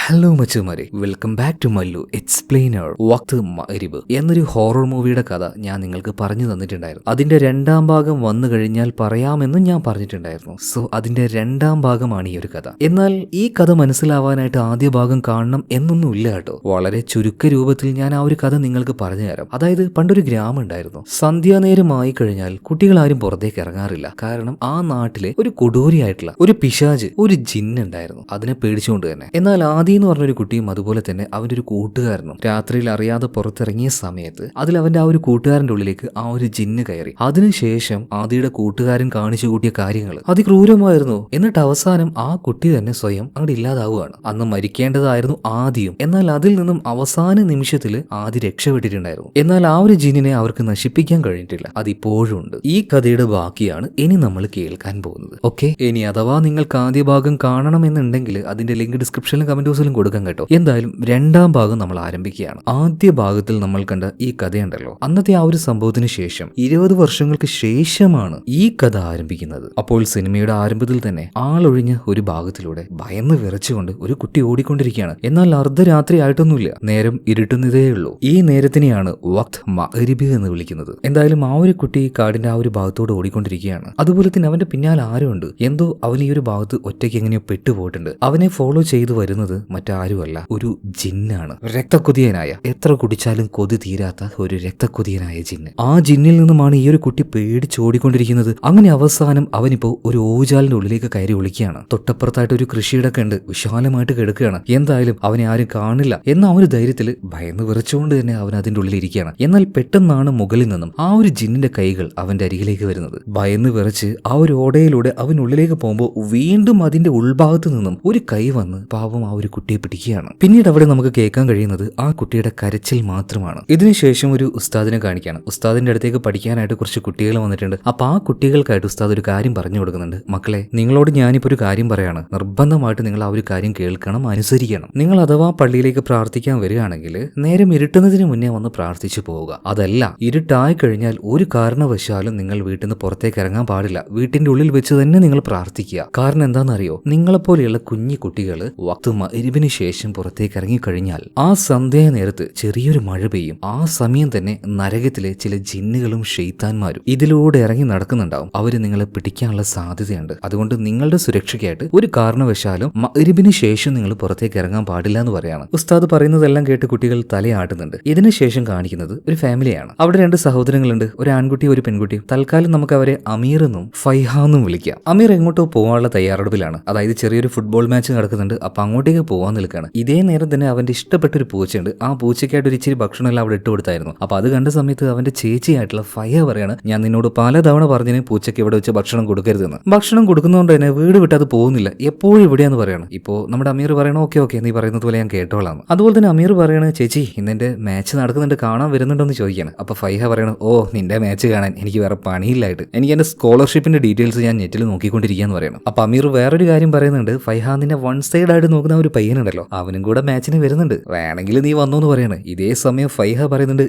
Hello മച്ചുമാരെ, welcome back to Mallu explainer വക്ത് മഗ്രിബ് എന്നൊരു ഹൊറർ മൂവിയുടെ കഥ ഞാൻ നിങ്ങൾക്ക് പറഞ്ഞു തന്നിട്ടുണ്ടായിരുന്നു. അതിന്റെ രണ്ടാം ഭാഗം വന്നു കഴിഞ്ഞാൽ പറയാമെന്നും ഞാൻ പറഞ്ഞിട്ടുണ്ടായിരുന്നു. സോ അതിന്റെ രണ്ടാം ഭാഗമാണ് ഈ ഒരു കഥ. എന്നാൽ ഈ കഥ മനസ്സിലാവാനായിട്ട് ആദ്യ ഭാഗം കാണണം എന്നൊന്നും ഇല്ല കേട്ടോ. വളരെ ചുരുക്ക രൂപത്തിൽ ഞാൻ ആ ഒരു കഥ നിങ്ങൾക്ക് പറഞ്ഞു തരാം. അതായത് പണ്ടൊരു ഗ്രാമം ഉണ്ടായിരുന്നു. സന്ധ്യാനേരമായി കഴിഞ്ഞാൽ കുട്ടികളാരും പുറത്തേക്ക് ഇറങ്ങാറില്ല. കാരണം ആ നാട്ടിലെ ഒരു കൊടൂരിയായിട്ടുള്ള ഒരു പിശാച്, ഒരു ജിന്നുണ്ടായിരുന്നു. അതിനെ പേടിച്ചുകൊണ്ട് തന്നെ. എന്നാൽ ആദി എന്ന് പറഞ്ഞൊരു കുട്ടിയും അതുപോലെ തന്നെ അവന്റെ ഒരു കൂട്ടുകാരനും രാത്രിയിൽ അറിയാതെ പുറത്തിറങ്ങിയ സമയത്ത് അതിൽ അവന്റെ ആ ഒരു കൂട്ടുകാരന്റെ ഉള്ളിലേക്ക് ആ ഒരു ജിന്ന് കയറി. അതിനുശേഷം ആദിയുടെ കൂട്ടുകാരൻ കാണിച്ചു കൂട്ടിയ കാര്യങ്ങൾ അതിക്രൂരമായിരുന്നു. എന്നിട്ട് അവസാനം ആ കുട്ടി തന്നെ സ്വയം അങ്ങോട്ട് ഇല്ലാതാവുകയാണ്. അന്ന് മരിക്കേണ്ടതായിരുന്നു ആദിയും. എന്നാൽ അതിൽ നിന്നും അവസാന നിമിഷത്തിൽ ആദി രക്ഷപ്പെട്ടിട്ടുണ്ടായിരുന്നു. എന്നാൽ ആ ഒരു ജിന്നിനെ അവർക്ക് നശിപ്പിക്കാൻ കഴിഞ്ഞിട്ടില്ല. അതിപ്പോഴും ഉണ്ട്. ഈ കഥയുടെ ബാക്കിയാണ് ഇനി നമ്മൾ കേൾക്കാൻ പോകുന്നത്. ഓക്കെ, ഇനി അഥവാ നിങ്ങൾക്ക് ആദ്യ ഭാഗം കാണണമെന്നുണ്ടെങ്കിൽ അതിന്റെ ലിങ്ക് ഡിസ്ക്രിപ്ഷനിലും കമന്റ് ബോക്സിലും കൊടുക്കാം കേട്ടോ. എന്തായാലും രണ്ടാം ഭാഗം നമ്മൾ ആരംഭിക്കുകയാണ്. ആദ്യ ഭാഗത്തിൽ നമ്മൾ കണ്ട ഈ കഥയുണ്ടല്ലോ, അന്നത്തെ ആ ഒരു സംഭവത്തിന് ശേഷം 20 വർഷങ്ങൾക്ക് ശേഷമാണ് ഈ കഥ ആരംഭിക്കുന്നത്. അപ്പോൾ സിനിമയുടെ ആരംഭത്തിൽ തന്നെ ആളൊഴിഞ്ഞ ഒരു ഭാഗത്തിലൂടെ ഭയന്ന് വിറച്ചുകൊണ്ട് ഒരു കുട്ടി ഓടിക്കൊണ്ടിരിക്കുകയാണ്. എന്നാൽ അർദ്ധരാത്രി ആയിട്ടൊന്നുമില്ല, നേരം ഇരുട്ടുന്നതേ ഉള്ളൂ. ഈ നേരത്തിനെയാണ് വക്ത് മഗ്രിബ് എന്ന് വിളിക്കുന്നത്. എന്തായാലും ആ ഒരു കുട്ടി കാടിന്റെ ആ ഒരു ഭാഗത്തോട് ഓടിക്കൊണ്ടിരിക്കുകയാണ്. അതുപോലെ തന്നെ അവന്റെ പിന്നാലെ ആരുണ്ട്. എന്തോ അവൻ ഈ ഒരു ഭാഗത്ത് ഒറ്റയ്ക്ക് എങ്ങനെയോ പെട്ടുപോയിട്ടുണ്ട്. അവനെ ഫോളോ ചെയ്തു വരുന്നത് മറ്റാരുമല്ല, ഒരു ജിന്നാണ്. രക്തക്കൊതിയനായ, എത്ര കുടിച്ചാലും കൊതി തീരാത്ത ഒരു രക്തക്കൊതിയനായ ജിന്ന്. ആ ജിന്നിൽ നിന്നുമാണ് ഈ ഒരു കുട്ടി പേടിച്ചോടിക്കൊണ്ടിരിക്കുന്നത്. അങ്ങനെ അവസാനം അവനിപ്പോ ഒരു ഓവുചാലിന്റെ ഉള്ളിലേക്ക് കയറി ഒളിക്കുകയാണ്. തൊട്ടപ്പുറത്തായിട്ട് ഒരു കൃഷിയിടൊക്കെ ഉണ്ട്, വിശാലമായിട്ട് കിടക്കുകയാണ്. എന്തായാലും അവനെ ആരും കാണില്ല എന്ന ആ ഒരു ധൈര്യത്തിൽ ഭയന്ന് വിറച്ചുകൊണ്ട് തന്നെ അവൻ അതിന്റെ ഉള്ളിൽ ഇരിക്കുകയാണ്. എന്നാൽ പെട്ടെന്നാണ് മുകളിൽ നിന്നും ആ ഒരു ജിന്നിന്റെ കൈകൾ അവന്റെ അരികിലേക്ക് വരുന്നത്. ഭയന്ന് വിറച്ച് ആ ഒരു ഓടയിലൂടെ അവൻ ഉള്ളിലേക്ക് പോകുമ്പോൾ വീണ്ടും അതിന്റെ ഉൾഭാഗത്ത് നിന്നും ഒരു കൈ വന്ന് പാവം ആ ഒരു കുട്ടിയെ പിടിക്കുകയാണ്. പിന്നീട് അവിടെ നമുക്ക് കേൾക്കാൻ കഴിയുന്നത് ആ കുട്ടിയുടെ കരച്ചിൽ മാത്രമാണ്. ഇതിനുശേഷം ഒരു ഉസ്താദിനെ കാണിക്കുകയാണ്. ഉസ്താദിന്റെ അടുത്തേക്ക് പഠിക്കാനായിട്ട് കുറച്ച് കുട്ടികൾ വന്നിട്ടുണ്ട്. അപ്പൊ ആ കുട്ടികൾക്കായിട്ട് ഉസ്താദ് ഒരു കാര്യം പറഞ്ഞു കൊടുക്കുന്നുണ്ട്. മക്കളെ, നിങ്ങളോട് ഞാനിപ്പോ ഒരു കാര്യം പറയാണ്. നിർബന്ധമായിട്ട് നിങ്ങൾ ആ ഒരു കാര്യം കേൾക്കണം, അനുസരിക്കണം. നിങ്ങൾ അഥവാ പള്ളിയിലേക്ക് പ്രാർത്ഥിക്കാൻ വരികയാണെങ്കിൽ നേരം ഇരുട്ടുന്നതിന് മുന്നേ വന്ന് പ്രാർത്ഥിച്ചു പോവുക. അതല്ല, ഇരുട്ടായി കഴിഞ്ഞാൽ ഒരു കാരണവശാലും നിങ്ങൾ വീട്ടിൽ നിന്ന് പുറത്തേക്ക് ഇറങ്ങാൻ പാടില്ല. വീട്ടിന്റെ ഉള്ളിൽ വെച്ച് തന്നെ നിങ്ങൾ പ്രാർത്ഥിക്കുക. കാരണം എന്താണെന്നറിയോ, നിങ്ങളെപ്പോലെയുള്ള കുഞ്ഞു കുട്ടികൾ വക്ത് മഗ്രിബിന് ശേഷം പുറത്തേക്ക് ഇറങ്ങിക്കഴിഞ്ഞാൽ ആ സന്ധ്യ നേരത്ത് ചെറിയൊരു മഴ പെയ്യും. ആ സമയം തന്നെ നരകത്തിലെ ചില ജിന്നുകളും ഷെയ്ത്താന്മാരും ഇതിലൂടെ ഇറങ്ങി നടക്കുന്നുണ്ടാവും. അവര് നിങ്ങളെ പിടിക്കാനുള്ള സാധ്യതയുണ്ട്. അതുകൊണ്ട് നിങ്ങളുടെ സുരക്ഷയ്ക്കായിട്ട് ഒരു കാരണവശാലും മഗ്രിബിന് ശേഷം നിങ്ങൾ പുറത്തേക്ക് ഇറങ്ങാൻ പാടില്ല എന്ന് പറയാണ്. ഉസ്താദ് പറയുന്നതെല്ലാം കേട്ട് കുട്ടികൾ തലയാട്ടുന്നുണ്ട്. ഇതിനുശേഷം കാണിക്കുന്നത് ഒരു ഫാമിലിയാണ്. അവിടെ 2 സഹോദരങ്ങളുണ്ട്, ഒരു ആൺകുട്ടി ഒരു പെൺകുട്ടി. തൽക്കാലം നമുക്ക് അവരെ അമീർ എന്നും ഫൈഹ എന്നും വിളിക്കാം. അമീർ എങ്ങോട്ടോ പോകാനുള്ള തയ്യാറെടുപ്പിലാണ്. അതായത് ചെറിയൊരു ഫുട്ബോൾ മാച്ച് നടക്കുന്നുണ്ട്. അപ്പൊ അങ്ങോട്ടേക്ക് പോകാൻ നിൽക്കുകയാണ്. ഇതേ നേരം തന്നെ അവന്റെ ഇഷ്ടപ്പെട്ട ഒരു പൂച്ചയുണ്ട്. ആ പൂച്ചയ്ക്കായിട്ട് ഒരു ഇച്ചിരി ഭക്ഷണം എല്ലാം അവിടെ ഇട്ട് കൊടുത്തായിരുന്നു. അപ്പൊ അത് കണ്ട സമയത്ത് അവന്റെ ചേച്ചിയായിട്ടുള്ള ഫയ പറയാണ്, ഞാൻ നിന്നോട് പലതവണ പറഞ്ഞതിന് പൂച്ചയ്ക്ക് ഇവിടെ വെച്ച് ഭക്ഷണം കൊടുക്കരുതെന്ന്. ഭക്ഷണം കൊടുക്കുന്നതുകൊണ്ട് തന്നെ വീട് വിട്ട് അത് പോകുന്നില്ല, എപ്പോഴും ഇവിടെയാന്ന് പറയണം. ഇപ്പോ നമ്മുടെ അമീർ പറയണം, ഓക്കെ ഓക്കെ നീ പറയുന്നത് പോലെ ഞാൻ കേട്ടോളാം. അതുപോലെ തന്നെ അമീർ പറയാണ്, ചേച്ചി ഇന്നെന്റെ മാച്ച് നടക്കുന്നുണ്ട്, കാണാൻ വരുന്നുണ്ടോന്ന് ചോദിക്കുകയാണ്. അപ്പൊ ഫൈഹ പറയണം, ഓ നിന്റെ മാച്ച് കാണാൻ എനിക്ക് വേറെ പണിയില്ലായിട്ട് എനിക്ക് എന്റെ സ്കോളർഷിപ്പിന്റെ ഡീറ്റെയിൽസ് ഞാൻ നെറ്റിൽ നോക്കിക്കൊണ്ടിരിക്കുകയെന്ന് പറയണം. അപ്പൊ അമീർ വേറൊരു കാര്യം പറയുന്നുണ്ട്, ഫൈഹ നിന്നെ വൺ സൈഡ് ആയിട്ട് നോക്കുന്ന ഒരു പയ്യനുണ്ടല്ലോ, അവനും കൂടെ മാച്ചിന് വരുന്നുണ്ട്, വേണമെങ്കിൽ നീ വന്നു എന്ന് പറയാണ്. ഇതേ സമയം ഫൈഹ പറയുന്നുണ്ട്,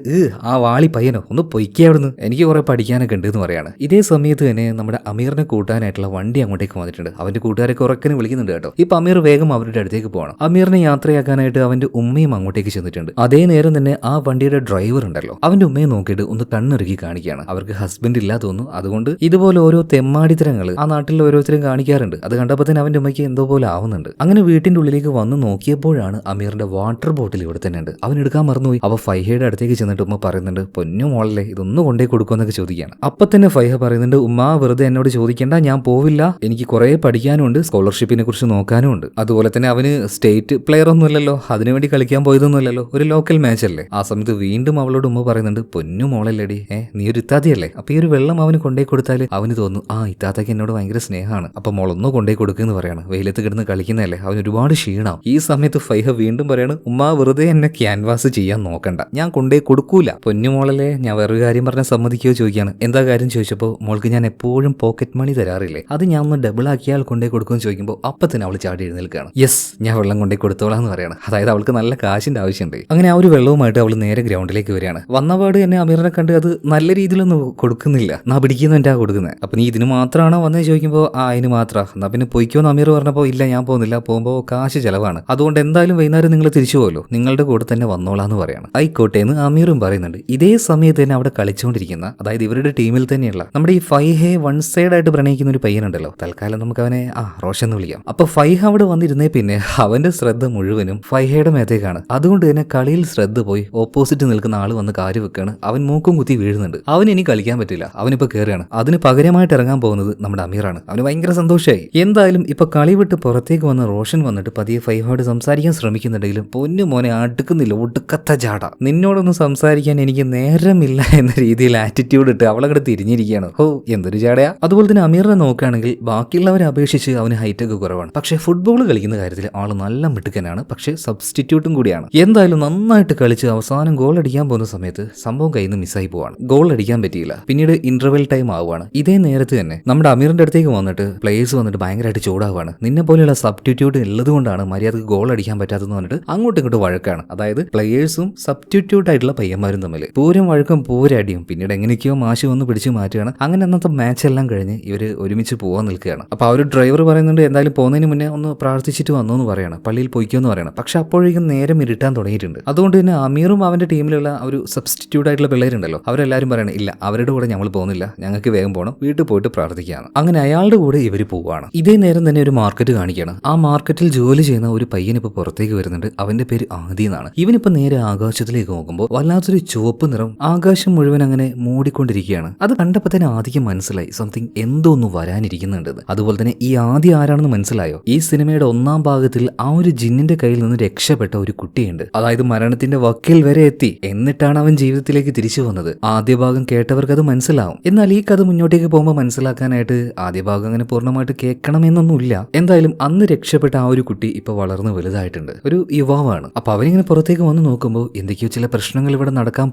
ആ വാളി പയ്യനോ ഒന്ന് പൊയ്ക്കേ അവിടുന്ന്, എനിക്ക് കുറെ പഠിക്കാനൊക്കെ ഉണ്ട് എന്ന് പറയാണ്. ഇതേ സമയത്ത് തന്നെ നമ്മുടെ അമീറിനെ കൂട്ടാനായിട്ടുള്ള വണ്ടി അങ്ങോട്ടേക്ക് വന്നിട്ടുണ്ട്. അവന്റെ കൂട്ടുകാരെ ഉറക്കനെ വിളിക്കുന്നുണ്ട് കേട്ടോ. ഇപ്പൊ അമീർ വേഗം അവരുടെ അടുത്തേക്ക് പോകണം. അമീറിനെ യാത്രയാക്കാനായിട്ട് അവന്റെ ഉമ്മയും അങ്ങോട്ടേക്ക് ചെന്നിട്ടുണ്ട്. അതേ നേരം തന്നെ ആ വണ്ടിയുടെ ഡ്രൈവർ ഉണ്ടല്ലോ, അവന്റെ ഉമ്മയെ നോക്കിയിട്ട് ഒന്ന് കണ്ണിറുക്കി കാണിക്കുകയാണ്. അവർക്ക് ഹസ്ബൻഡ് ഇല്ലാ തോന്നുന്നു. അതുകൊണ്ട് ഇതുപോലെ ഓരോ തെമ്മാടിത്തരങ്ങൾ ആ നാട്ടിൽ ഓരോരുത്തരും കാണിക്കാറുണ്ട്. അത് കണ്ടപ്പോൾ തന്നെ അവന്റെ ഉമ്മയ്ക്ക് എന്തോ പോലെ ആവുന്നുണ്ട്. അങ്ങനെ വീട്ടിന്റെ ഉള്ളിലേക്ക് വന്ന് നോക്കിയപ്പോഴാണ് അമീറിന്റെ വാട്ടർ ബോട്ടിൽ ഇവിടെ തന്നെ ഉണ്ട്. അവൻ എടുക്കാൻ മറന്നുപോയി. അപ്പൊ ഫൈഹയുടെ അടുത്തേക്ക് ചെന്നിട്ട് ഉമ്മ പറയുന്നുണ്ട്, പൊന്നു മോളല്ലേ ഇതൊന്നും കൊണ്ടേ കൊടുക്കുമെന്നൊക്കെ ചോദിക്കുകയാണ്. അപ്പൊ തന്നെ ഫൈഹ പറയുന്നുണ്ട്, ഉമ്മ വെറുതെ എന്നോട് ചോദിക്കേണ്ട, ഞാൻ പോവില്ല, എനിക്ക് കുറെ പഠിക്കാനുണ്ട്, സ്കോളർഷിപ്പിനെ കുറിച്ച് നോക്കാനും ഉണ്ട്. അതുപോലെ തന്നെ അവന് സ്റ്റേറ്റ് പ്ലെയർ ഒന്നും അല്ലല്ലോ, അതിനുവേണ്ടി കളിക്കാൻ പോയതൊന്നുമല്ലല്ലോ, ഒരു ലോക്കൽ മാച്ച് അല്ലേ. ആ സമയത്ത് വീണ്ടും അവളോട് ഉമ്മ പറയുന്നുണ്ട്, പൊന്നു മോളല്ലേടി, നീ ഒരു ഇത്താത്തിയല്ലേ, അപ്പൊ ഈ ഒരു വെള്ളം അവന് കൊണ്ടേ കൊടുത്താൽ അവന് തോന്നും ആ ഇത്താത്തക്ക് എന്നോട് ഭയങ്കര സ്നേഹമാണ്, അപ്പൊ മോളൊന്നും കൊണ്ടേ കൊടുക്കുമെന്ന് പറയാണ്. വെയിലത്ത് കിടന്ന് കളിക്കുന്നതല്ലേ, അവൻ ഒരുപാട് ക്ഷീണാവും. ഈ സമയത്ത് ഫൈഹ വീണ്ടും പറയാണ്, ഉമ്മ വെറുതെ എന്നെ ക്യാൻവാസ് ചെയ്യാൻ നോക്കണ്ട, ഞാൻ കൊണ്ടേ കൊടുക്കൂല. പൊന്നുമോളല്ലേ, ഞാൻ വേറൊരു കാര്യം പറഞ്ഞാൽ സമ്മതിക്കുകയോ ചോദിക്കുകയാണ്. എന്താ കാര്യം ചോദിച്ചപ്പോൾ, മോൾക്ക് ഞാൻ എപ്പോഴും പോക്കറ്റ് മണി തരാറില്ലേ, അത് ഞാൻ ഒന്ന് ഡബിൾ ആക്കിയാൽ കൊണ്ടേ കൊടുക്കുമെന്ന് ചോദിക്കുമ്പോൾ അപ്പൊ തന്നെ അവൾ ചാടി എഴുന്നേൽക്കുകയാണ്. യെസ്, ഞാൻ വെള്ളം കൊണ്ടേ കൊടുത്തോളാം എന്ന് പറയാണ്. അതായത് അവൾക്ക് നല്ല കാശിന്റെ ആവശ്യമുണ്ട്. അങ്ങനെ ആ ഒരു വെള്ളവുമായിട്ട് അവൾ നേരെ ഗ്രൗണ്ടിലേക്ക് വരികയാണ്. വന്നപാട് തന്നെ അമീറിനെ കണ്ട് അത് നല്ല രീതിയിലൊന്നും കൊടുക്കുന്നില്ല, നാ പിടിക്കുന്നവൻ്റെ കൊടുക്കുന്നത്. അപ്പൊ നീ ഇതിന് മാത്രമാണോ വന്നേ ചോദിക്കുമ്പോൾ അതിന് മാത്രം, എന്നാ പിന്നെ പൊയ്ക്കോന്ന് അമീർ പറഞ്ഞപ്പോൾ ഇല്ല ഞാൻ പോകുന്നില്ല, പോകുമ്പോൾ കാശ് ചെലവായി ചെലവാണ്, അതുകൊണ്ട് എന്തായാലും വൈകുന്നേരം നിങ്ങൾ തിരിച്ചു പോലോ, നിങ്ങളുടെ കൂടെ തന്നെ വന്നോളാന്ന് പറയാണ്. ആയിക്കോട്ടെ എന്ന് അമീറും പറയുന്നുണ്ട്. ഇതേ സമയത്ത് തന്നെ അവിടെ കളിച്ചുകൊണ്ടിരിക്കുന്ന, അതായത് ഇവരുടെ ടീമിൽ തന്നെയുള്ള നമ്മുടെ ഈ ഫൈഹയെ വൺ സൈഡ് ആയിട്ട് പ്രണയിക്കുന്ന ഒരു പയ്യനുണ്ടല്ലോ, തൽക്കാലം നമുക്ക് അവനെ റോഷൻ എന്ന് വിളിക്കാം. അപ്പൊ ഫൈഹ അവിടെ വന്നിരുന്നേ പിന്നെ അവന്റെ ശ്രദ്ധ മുഴുവനും ഫൈഹയുടെ മേത്തേക്കാണ്. അതുകൊണ്ട് തന്നെ കളിയിൽ ശ്രദ്ധ പോയി ഓപ്പോസിറ്റ് നിൽക്കുന്ന ആള് വന്ന് കാര്യം വെക്കാണ്. അവൻ മൂക്കും കുത്തി വീഴുന്നുണ്ട്. അവന് ഇനി കളിക്കാൻ പറ്റില്ല, അവനിപ്പോ കയറുകയാണ്. അതിന് പകരമായിട്ട് ഇറങ്ങാൻ പോകുന്നത് നമ്മുടെ അമീറാണ്. അവന് ഭയങ്കര സന്തോഷമായി. എന്തായാലും ഇപ്പൊ കളി വിട്ട് പുറത്തേക്ക് വന്ന റോഷൻ വന്നിട്ട് പതിയെ ഫൈഹയോട് സംസാരിക്കാൻ ശ്രമിക്കുന്നുണ്ടെങ്കിലും പൊന്നു മോനെ അടുക്കുന്നില്ല, ഒടുക്കത്ത ജാട. നിന്നോടൊന്നും സംസാരിക്കാൻ എനിക്ക് നേരമില്ല എന്ന രീതിയിൽ ആറ്റിറ്റ്യൂഡ് ഇട്ട് അവളങ്ങോട്ട് തിരിഞ്ഞിരിക്കുകയാണ്. ഓ എന്തൊരു ജാടയാ. അതുപോലെ തന്നെ അമീറിനെ നോക്കുകയാണെങ്കിൽ ബാക്കിയുള്ളവരെ അപേക്ഷിച്ച് അവന് ഹൈറ്റ് ഒക്കെ കുറവാണ്. പക്ഷേ ഫുട്ബോൾ കളിക്കുന്ന കാര്യത്തിൽ ആള് നല്ല മിടുക്കനാണ്. പക്ഷേ സബ്സ്റ്റിറ്റ്യൂട്ടും കൂടിയാണ്. എന്തായാലും നന്നായിട്ട് കളിച്ച് അവസാനം ഗോൾ അടിക്കാൻ പോകുന്ന സമയത്ത് സംഭവം കയ്യിൽ നിന്ന് മിസ്സായി പോവാണ്. ഗോൾ അടിക്കാൻ പറ്റിയില്ല. പിന്നീട് ഇന്റർവെൽ ടൈം ആവുകയാണ്. ഇതേ നേരത്ത് തന്നെ നമ്മുടെ അമീറിന്റെ അടുത്തേക്ക് വന്നിട്ട് പ്ലേയേഴ്സ് വന്നിട്ട് ഭയങ്കരമായിട്ട് ചൂടാവുകയാണ്. നിന്നെ പോലെയുള്ള സബ്സ്റ്റിറ്റ്യൂട്ട് ഉള്ളത് കൊണ്ടാണ് മര്യാദക്ക് ഗോൾ അടിക്കാൻ പറ്റാത്തതെന്ന് പറഞ്ഞിട്ട് അങ്ങോട്ടും ഇങ്ങോട്ട് വഴക്കാണ്. അതായത് പ്ലേയേഴ്സും സബ്സ്റ്റിറ്റ്യൂട്ട് ആയിട്ടുള്ള പയ്യന്മാരും തമ്മിൽ പൂരം വഴക്കം പൂരടിയും. പിന്നീട് എങ്ങനെയൊക്കെയോ മാഷ് വന്ന് പിടിച്ച് മാറ്റുകയാണ്. അങ്ങനെ അന്നത്തെ മാച്ച് എല്ലാം കഴിഞ്ഞ് ഇവര് ഒരുമിച്ച് പോകാൻ നിൽക്കുകയാണ്. അപ്പൊ ആ ഒരു ഡ്രൈവർ പറയുന്നുണ്ട് എന്തായാലും പോകുന്നതിന് മുന്നേ ഒന്ന് പ്രാർത്ഥിച്ചിട്ട് വന്നു എന്ന് പറയണം, പള്ളിയിൽ പോയിക്കോന്ന് പറയണം. പക്ഷെ അപ്പോഴേക്കും നേരം ഇരുട്ടാൻ തുടങ്ങിയിട്ടുണ്ട്. അതുകൊണ്ട് തന്നെ അമീറും അവന്റെ ടീമിലുള്ള ഒരു സബ്സ്റ്റിറ്റ്യൂട്ട് ആയിട്ടുള്ള പിള്ളേരുണ്ടല്ലോ, അവരെല്ലാവരും പറയണം ഇല്ല അവരുടെ കൂടെ ഞങ്ങൾ പോകുന്നില്ല, ഞങ്ങൾക്ക് വേഗം പോകണം, വീട്ടിൽ പോയിട്ട് പ്രാർത്ഥിക്കുകയാണ്. അങ്ങനെ അയാളുടെ കൂടെ ഇവർ പോവുകയാണ്. ഇതേ നേരം തന്നെ ഒരു മാർക്കറ്റ് കാണിക്കുകയാണ്. ആ മാർക്കറ്റിൽ ജോലി ചെയ്യുന്ന ഒരു പയ്യൻ ഇപ്പൊ പുറത്തേക്ക് വരുന്നുണ്ട്. അവന്റെ പേര് ആദി എന്നാണ്. ഇവനിപ്പോ നേരെ ആകാശത്തിലേക്ക് നോക്കുമ്പോൾ വല്ലാത്തൊരു ചുവപ്പ് നിറം ആകാശം മുഴുവൻ അങ്ങനെ മൂടിക്കൊണ്ടിരിക്കുകയാണ്. അത് കണ്ടപ്പോൾ തന്നെ ആദിക്ക് മനസ്സിലായി സംതിങ് എന്തോ ഒന്ന് വരാനിരിക്കുന്നുണ്ടെന്ന്. അതുപോലെ തന്നെ ഈ ആദി ആരാണെന്ന് മനസ്സിലായോ? ഈ സിനിമയുടെ ഒന്നാം ഭാഗത്തിൽ ആ ഒരു ജിന്നിന്റെ കയ്യിൽ നിന്ന് രക്ഷപ്പെട്ട ഒരു കുട്ടിയുണ്ട്. അതായത് മരണത്തിന്റെ വക്കിൽ വരെ എത്തി, എന്നിട്ടാണ് അവൻ ജീവിതത്തിലേക്ക് തിരിച്ചു വന്നത്. ആദ്യ ഭാഗം കേട്ടവർക്ക് അത് മനസ്സിലാവും. എന്നാൽ ഈ കഥ മുന്നോട്ടേക്ക് പോകുമ്പോൾ മനസ്സിലാക്കാനായിട്ട് ആദ്യ ഭാഗം അങ്ങനെ പൂർണ്ണമായിട്ട് കേൾക്കണമെന്നൊന്നുമില്ല. എന്തായാലും അന്ന് രക്ഷപ്പെട്ട ആ ഒരു കുട്ടി ഇപ്പൊ വളർന്ന് വലുതായിട്ടുണ്ട്, ഒരു യുവാവാണ്. അപ്പൊ അവനിങ്ങനെ പുറത്തേക്ക് വന്ന് നോക്കുമ്പോൾ എന്തൊക്കെയോ ചില പ്രശ്നങ്ങൾ ഇവിടെ നടക്കാൻ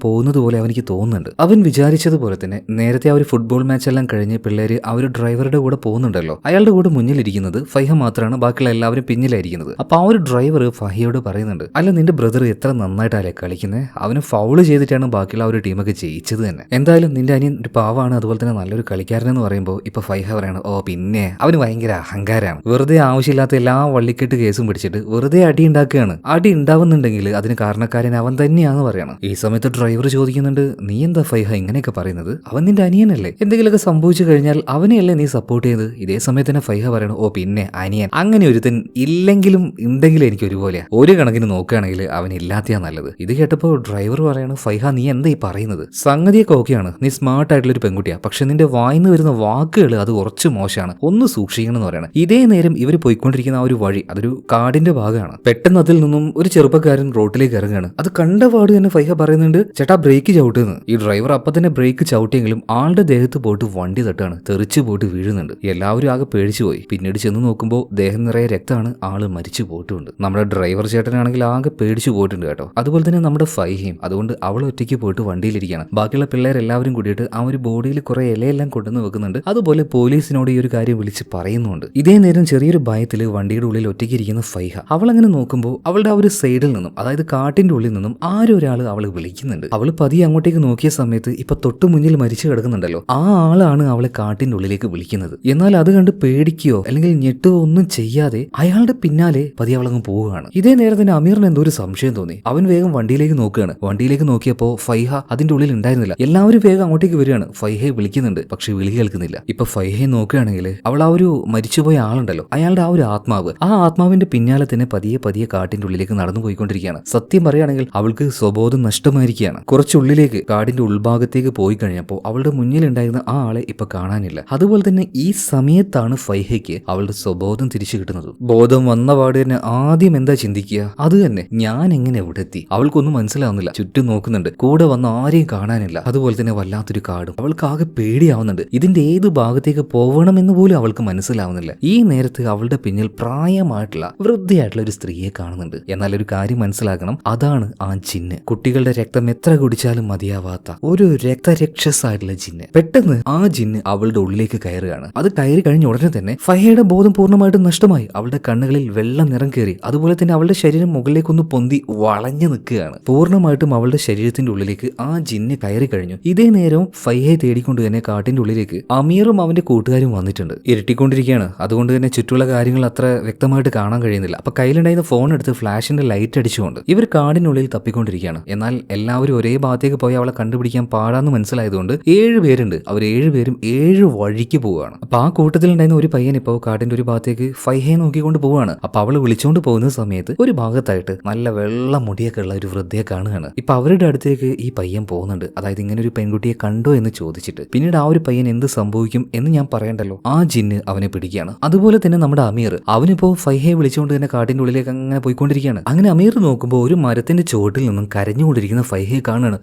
പോകുന്നത് പോലെ അവനിക്ക് തോന്നുന്നുണ്ട്. അവൻ വിചാരിച്ചതുപോലെ തന്നെ നേരത്തെ ആ ഒരു ഫുട്ബോൾ മാച്ച് എല്ലാം കഴിഞ്ഞ് പിള്ളേര് ആ ഒരു ഡ്രൈവറുടെ കൂടെ പോകുന്നുണ്ടല്ലോ, അയാളുടെ കൂടെ മുന്നിലിരിക്കുന്നത് ഫൈഹ മാത്രമാണ്, ബാക്കിയുള്ള എല്ലാവരും പിന്നിലായിരിക്കുന്നത്. അപ്പൊ ആ ഒരു ഡ്രൈവർ ഫഹിയോട് പറയുന്നുണ്ട്, അല്ല നിന്റെ ബ്രദർ എത്ര നന്നായിട്ടല്ലേ കളിക്കുന്നത്, അവന് ഫൗള് ചെയ്തിട്ടാണ് ബാക്കിയുള്ള ആ ഒരു ടീമൊക്കെ ജയിച്ചത് തന്നെ. എന്തായാലും നിന്റെ അനിയൻ ഒരു പാവാണ്, അതുപോലെ തന്നെ നല്ലൊരു കളിക്കാരനെന്ന് പറയുമ്പോൾ ഇപ്പൊ ഫൈഹ പറയാണ് ഓ പിന്നെ അവന് ഭയങ്കര അഹങ്കാരമാണ്, വെറുതെ ആവശ്യമില്ലാത്ത എല്ലാ വള്ളിക്കെട്ട് കേസും പിടിച്ചിട്ട് വെറുതെ അടി ഉണ്ടാക്കുകയാണ്, അടി ഉണ്ടാവുന്നുണ്ടെങ്കിൽ അതിന് കാരണക്കാരൻ അവൻ തന്നെയാന്ന് പറയണം. ഈ സമയത്ത് ഡ്രൈവർ ചോദിക്കുന്നുണ്ട് നീ എന്താ ഫൈഹ ഇങ്ങനെയൊക്കെ പറയുന്നത്, അവൻ നിന്റെ അനിയനല്ലേ, എന്തെങ്കിലുമൊക്കെ സംഭവിച്ചു കഴിഞ്ഞാൽ അവനെയല്ലേ നീ സപ്പോർട്ട് ചെയ്ത്. ഇതേ സമയത്ത് തന്നെ ഫൈഹ പറയണം ഓ പിന്നെ അനിയൻ അങ്ങനെ ഒരുത്തൻ ഇല്ലെങ്കിലും ഉണ്ടെങ്കിലും എനിക്ക് ഒരുപോലെയാ, ഒരു കണക്കിന് നോക്കുകയാണെങ്കിൽ അവൻ ഇല്ലാത്തയാ നല്ലത്. ഇത് കേട്ടപ്പോൾ ഡ്രൈവർ പറയാണ് ഫൈഹ നീ എന്താ ഈ പറയുന്നത്, സംഗതിയൊക്കെ ഓക്കെയാണ്, നീ സ്മാർട്ട് ആയിട്ടുള്ള ഒരു പെൺകുട്ടിയാ, പക്ഷെ നിന്റെ വായിന്ന് വരുന്ന വാക്കുകൾ അത് കുറച്ച് മോശമാണ്, ഒന്ന് സൂക്ഷിക്കണം എന്ന് പറയണം. ഇതേ നേരം ഇവർ പോയിക്കൊണ്ടിരിക്കുന്ന ആ ഒരു വഴി അതൊരു കാടിന്റെ ഭാഗമാണ്. പെട്ടെന്ന് അതിൽ നിന്നും ഒരു ചെറുപ്പക്കാരൻ റോഡിലേക്ക് ഇറങ്ങുകയാണ്. അത് കണ്ട പാട് തന്നെ ഫൈഹ പറയുന്നുണ്ട് ചേട്ടാ ബ്രേക്ക് ചവിട്ടുന്ന്. ഈ ഡ്രൈവർ അപ്പൊ തന്നെ ബ്രേക്ക് ചവിട്ടിയെങ്കിലും ആളുടെ ദേഹത്ത് പോയിട്ട് വണ്ടി തട്ടാണ്, തെറിച്ചു പോയിട്ട് വീഴുന്നുണ്ട്. എല്ലാവരും ആകെ പേടിച്ചു പോയി. പിന്നീട് ചെന്ന് നോക്കുമ്പോൾ ദേഹം നിറയെ രക്തമാണ്, ആള് മരിച്ചു പോയിട്ടുണ്ട്. നമ്മുടെ ഡ്രൈവർ ചേട്ടനാണെങ്കിൽ ആകെ പേടിച്ചു പോയിട്ടുണ്ട് കേട്ടോ. അതുപോലെ തന്നെ നമ്മുടെ ഫൈഹയും, അതുകൊണ്ട് അവൾ ഒറ്റയ്ക്ക് പോയിട്ട് വണ്ടിയിലിരിക്കുകയാണ്. ബാക്കിയുള്ള പിള്ളേരെല്ലാവരും കൂടിയിട്ട് ആ ഒരു ബോഡിയിൽ കുറെ ഇലയെല്ലാം കൊണ്ടുവന്ന് വെക്കുന്നുണ്ട്. അതുപോലെ പോലീസിനോട് ഈ ഒരു കാര്യം വിളിച്ച് പറയുന്നുണ്ട്. ഇതേ നേരം ചെറിയൊരു ഭയത്തിൽ വണ്ടിയുടെ ഉള്ളിൽ ഒറ്റയ്ക്ക് ഇരിക്കുന്ന ഫൈഹ അവൾ അങ്ങനെ നോക്കുമ്പോൾ അവളുടെ ആ ഒരു സൈഡിൽ നിന്നും, അതായത് കാട്ടിന്റെ ഉള്ളിൽ നിന്നും ആരോ ഒരാൾ അവളെ വിളിക്കുന്നുണ്ട്. അവൾ പതിയെ അങ്ങോട്ടേക്ക് നോക്കിയ സമയത്ത് ഇപ്പൊ തൊട്ടു മുന്നിൽ മരിച്ചു കിടക്കുന്നുണ്ടല്ലോ, ആ ആളാണ് അവളെ കാട്ടിന്റെ ഉള്ളിലേക്ക് വിളിക്കുന്നത്. എന്നാൽ അത് കണ്ട് പേടിക്കുകയോ അല്ലെങ്കിൽ ഞെട്ടുകയോ ഒന്നും ചെയ്യാതെ അയാളുടെ പിന്നാലെ പതിയെ അവളങ്ങ് പോവുകയാണ്. ഇതേ നേരം തന്നെ അമീറിന് എന്തോ ഒരു സംശയം തോന്നി. അവൻ വേഗം വണ്ടിയിലേക്ക് നോക്കുകയാണ്. വണ്ടിയിലേക്ക് നോക്കിയപ്പോ ഫൈഹ അതിന്റെ ഉള്ളിൽ ഉണ്ടായിരുന്നില്ല. എല്ലാവരും വേഗം അങ്ങോട്ടേക്ക് വരികയാണ്. ഫൈഹയെ വിളിക്കുന്നുണ്ട്, പക്ഷെ വിളി കേൾക്കുന്നില്ല. ഇപ്പൊ ഫൈഹയെ നോക്കുകയാണെങ്കിൽ അവൾ ആ ഒരു മരിച്ചുപോയ ആളുണ്ടല്ലോ, അയാളുടെ ആ ഒരു ആത്മാവ്, ആ ആത്മാവിന്റെ പിന്നാലെ തന്നെ പതിയെ പതിയെ കാട്ടിന്റെ ഉള്ളിലേക്ക് നടന്നു പോയിക്കൊണ്ടിരിക്കുകയാണ്. സത്യം പറയുകയാണെങ്കിൽ അവൾക്ക് സ്വബോധം നഷ്ടമായിരിക്കുകയാണ്. കുറച്ചുള്ളിലേക്ക് കാടിന്റെ ഉൾഭാഗത്തേക്ക് പോയി കഴിഞ്ഞപ്പോൾ അവളുടെ മുന്നിലുണ്ടായിരുന്ന ആ ആളെ ഇപ്പൊ കാണാനില്ല. അതുപോലെ തന്നെ ഈ സമയത്താണ് ഫൈഹയ്ക്ക് അവളുടെ സ്വബോധം തിരിച്ചു കിട്ടുന്നത്. ബോധം വന്ന പാട് തന്നെ ആദ്യം എന്താ ചിന്തിക്കുക, അത് തന്നെ ഞാൻ എങ്ങനെ എവിടെ എത്തി, അവൾക്കൊന്നും മനസ്സിലാവുന്നില്ല. ചുറ്റും നോക്കുന്നുണ്ട്, കൂടെ വന്ന ആരെയും കാണാനില്ല. അതുപോലെ തന്നെ വല്ലാത്തൊരു കാടും. അവൾക്ക് ആകെ പേടിയാവുന്നുണ്ട്. ഇതിന്റെ ഏത് ഭാഗത്തേക്ക് പോകണമെന്ന് പോലും അവൾക്ക് മനസ്സിലാവുന്നില്ല. ഈ നേരത്ത് അവളുടെ പിന്നിൽ പ്രായമായിട്ടുള്ള വൃദ്ധയായിട്ടുള്ള ഒരു സ്ത്രീയെ കാണുന്നുണ്ട്. എന്നാൽ ഒരു കാര്യം മനസ്സിലാക്കണം, അതാണ് ആ ജിന്ന്. കുട്ടികളുടെ രക്തം എത്ര കുടിച്ചാലും മതിയാവാത്ത ഒരു രക്തരക്ഷസായിട്ടുള്ള ജിന്ന്. പെട്ടെന്ന് ആ ജിന്ന് അവളുടെ ഉള്ളിലേക്ക് കയറുകയാണ്. അത് കയറി കഴിഞ്ഞ ഉടനെ തന്നെ ഫഹയുടെ ബോധം പൂർണ്ണമായിട്ടും നഷ്ടമായി. അവളുടെ കണ്ണുകളിൽ വെള്ളം നിറം കയറി. അതുപോലെ തന്നെ അവളുടെ ശരീരം മുകളിലേക്കൊന്ന് പൊന്തി വളഞ്ഞു നിൽക്കുകയാണ്. പൂർണ്ണമായിട്ടും അവളുടെ ശരീരത്തിന്റെ ഉള്ളിലേക്ക് ആ ജിന്ന് കയറി കഴിഞ്ഞു. ഇതേ നേരം ഫഹയെ തേടിക്കൊണ്ട് തന്നെ കാട്ടിന്റെ ഉള്ളിലേക്ക് അമീറും അവന്റെ കൂട്ടുകാരും വന്നിട്ടുണ്ട്. ഇരട്ടിക്കൊണ്ടിരിക്കുകയാണ്. അതുകൊണ്ട് തന്നെ ചുറ്റുള്ള കാര്യങ്ങൾ അത്ര വ്യക്തമായിട്ട് കാണാൻ കഴിയുന്നില്ല. ചെയ്യുന്നില്ല. അപ്പൊ കയ്യിലുണ്ടായിരുന്ന ഫോൺ എടുത്ത് ഫ്ലാഷിന്റെ ലൈറ്റ് അടിച്ചുകൊണ്ട് ഇവർ കാടിനുള്ളിൽ തപ്പിക്കൊണ്ടിരിക്കുകയാണ്. എന്നാൽ എല്ലാവരും ഒരേ ഭാഗത്തേക്ക് പോയി അവളെ കണ്ടുപിടിക്കാൻ പാടാന്ന് മനസ്സിലായതുകൊണ്ട് 7 പേരുണ്ട്. അവർ 7 പേരും 7 വഴിക്ക് പോവുകയാണ്. അപ്പൊ ആ കൂട്ടത്തിലുണ്ടായിരുന്ന ഒരു പയ്യൻ ഇപ്പോൾ കാടിന്റെ ഒരു ഭാഗത്തേക്ക് ഫൈഹയെ നോക്കിക്കൊണ്ട് പോവുകയാണ്. അപ്പൊ അവള് വിളിച്ചുകൊണ്ട് പോകുന്ന സമയത്ത് ഒരു ഭാഗത്തായിട്ട് നല്ല വെള്ള മുടിയൊക്കെ ഉള്ള ഒരു വൃദ്ധയെ കാണുകയാണ്. ഇപ്പൊ അവരുടെ അടുത്തേക്ക് ഈ പയ്യൻ പോകുന്നുണ്ട്. അതായത് ഇങ്ങനെ ഒരു പെൺകുട്ടിയെ കണ്ടോ എന്ന് ചോദിച്ചിട്ട്. പിന്നീട് ആ ഒരു പയ്യൻ എന്ത് സംഭവിക്കും എന്ന് ഞാൻ പറയണ്ടല്ലോ, ആ ജിന്ന് അവനെ പിടിക്കുകയാണ്. അതുപോലെ തന്നെ നമ്മുടെ അമീർ അവനിപ്പോ ഫൈഹയെ വിളിച്ചുകൊണ്ട് തന്നെ കാട്ടിന്റെ ഉള്ളിലേക്ക് അങ്ങനെ പോയിക്കൊണ്ടിരിക്കുകയാണ്. അങ്ങനെ അമീർ നോക്കുമ്പോൾ ഒരു മരത്തിന്റെ ചോട്ടിൽ നിന്നും കരഞ്ഞുകൊണ്ടിരിക്കുന്ന ഫൈഹയെ കാണുകയാണ്.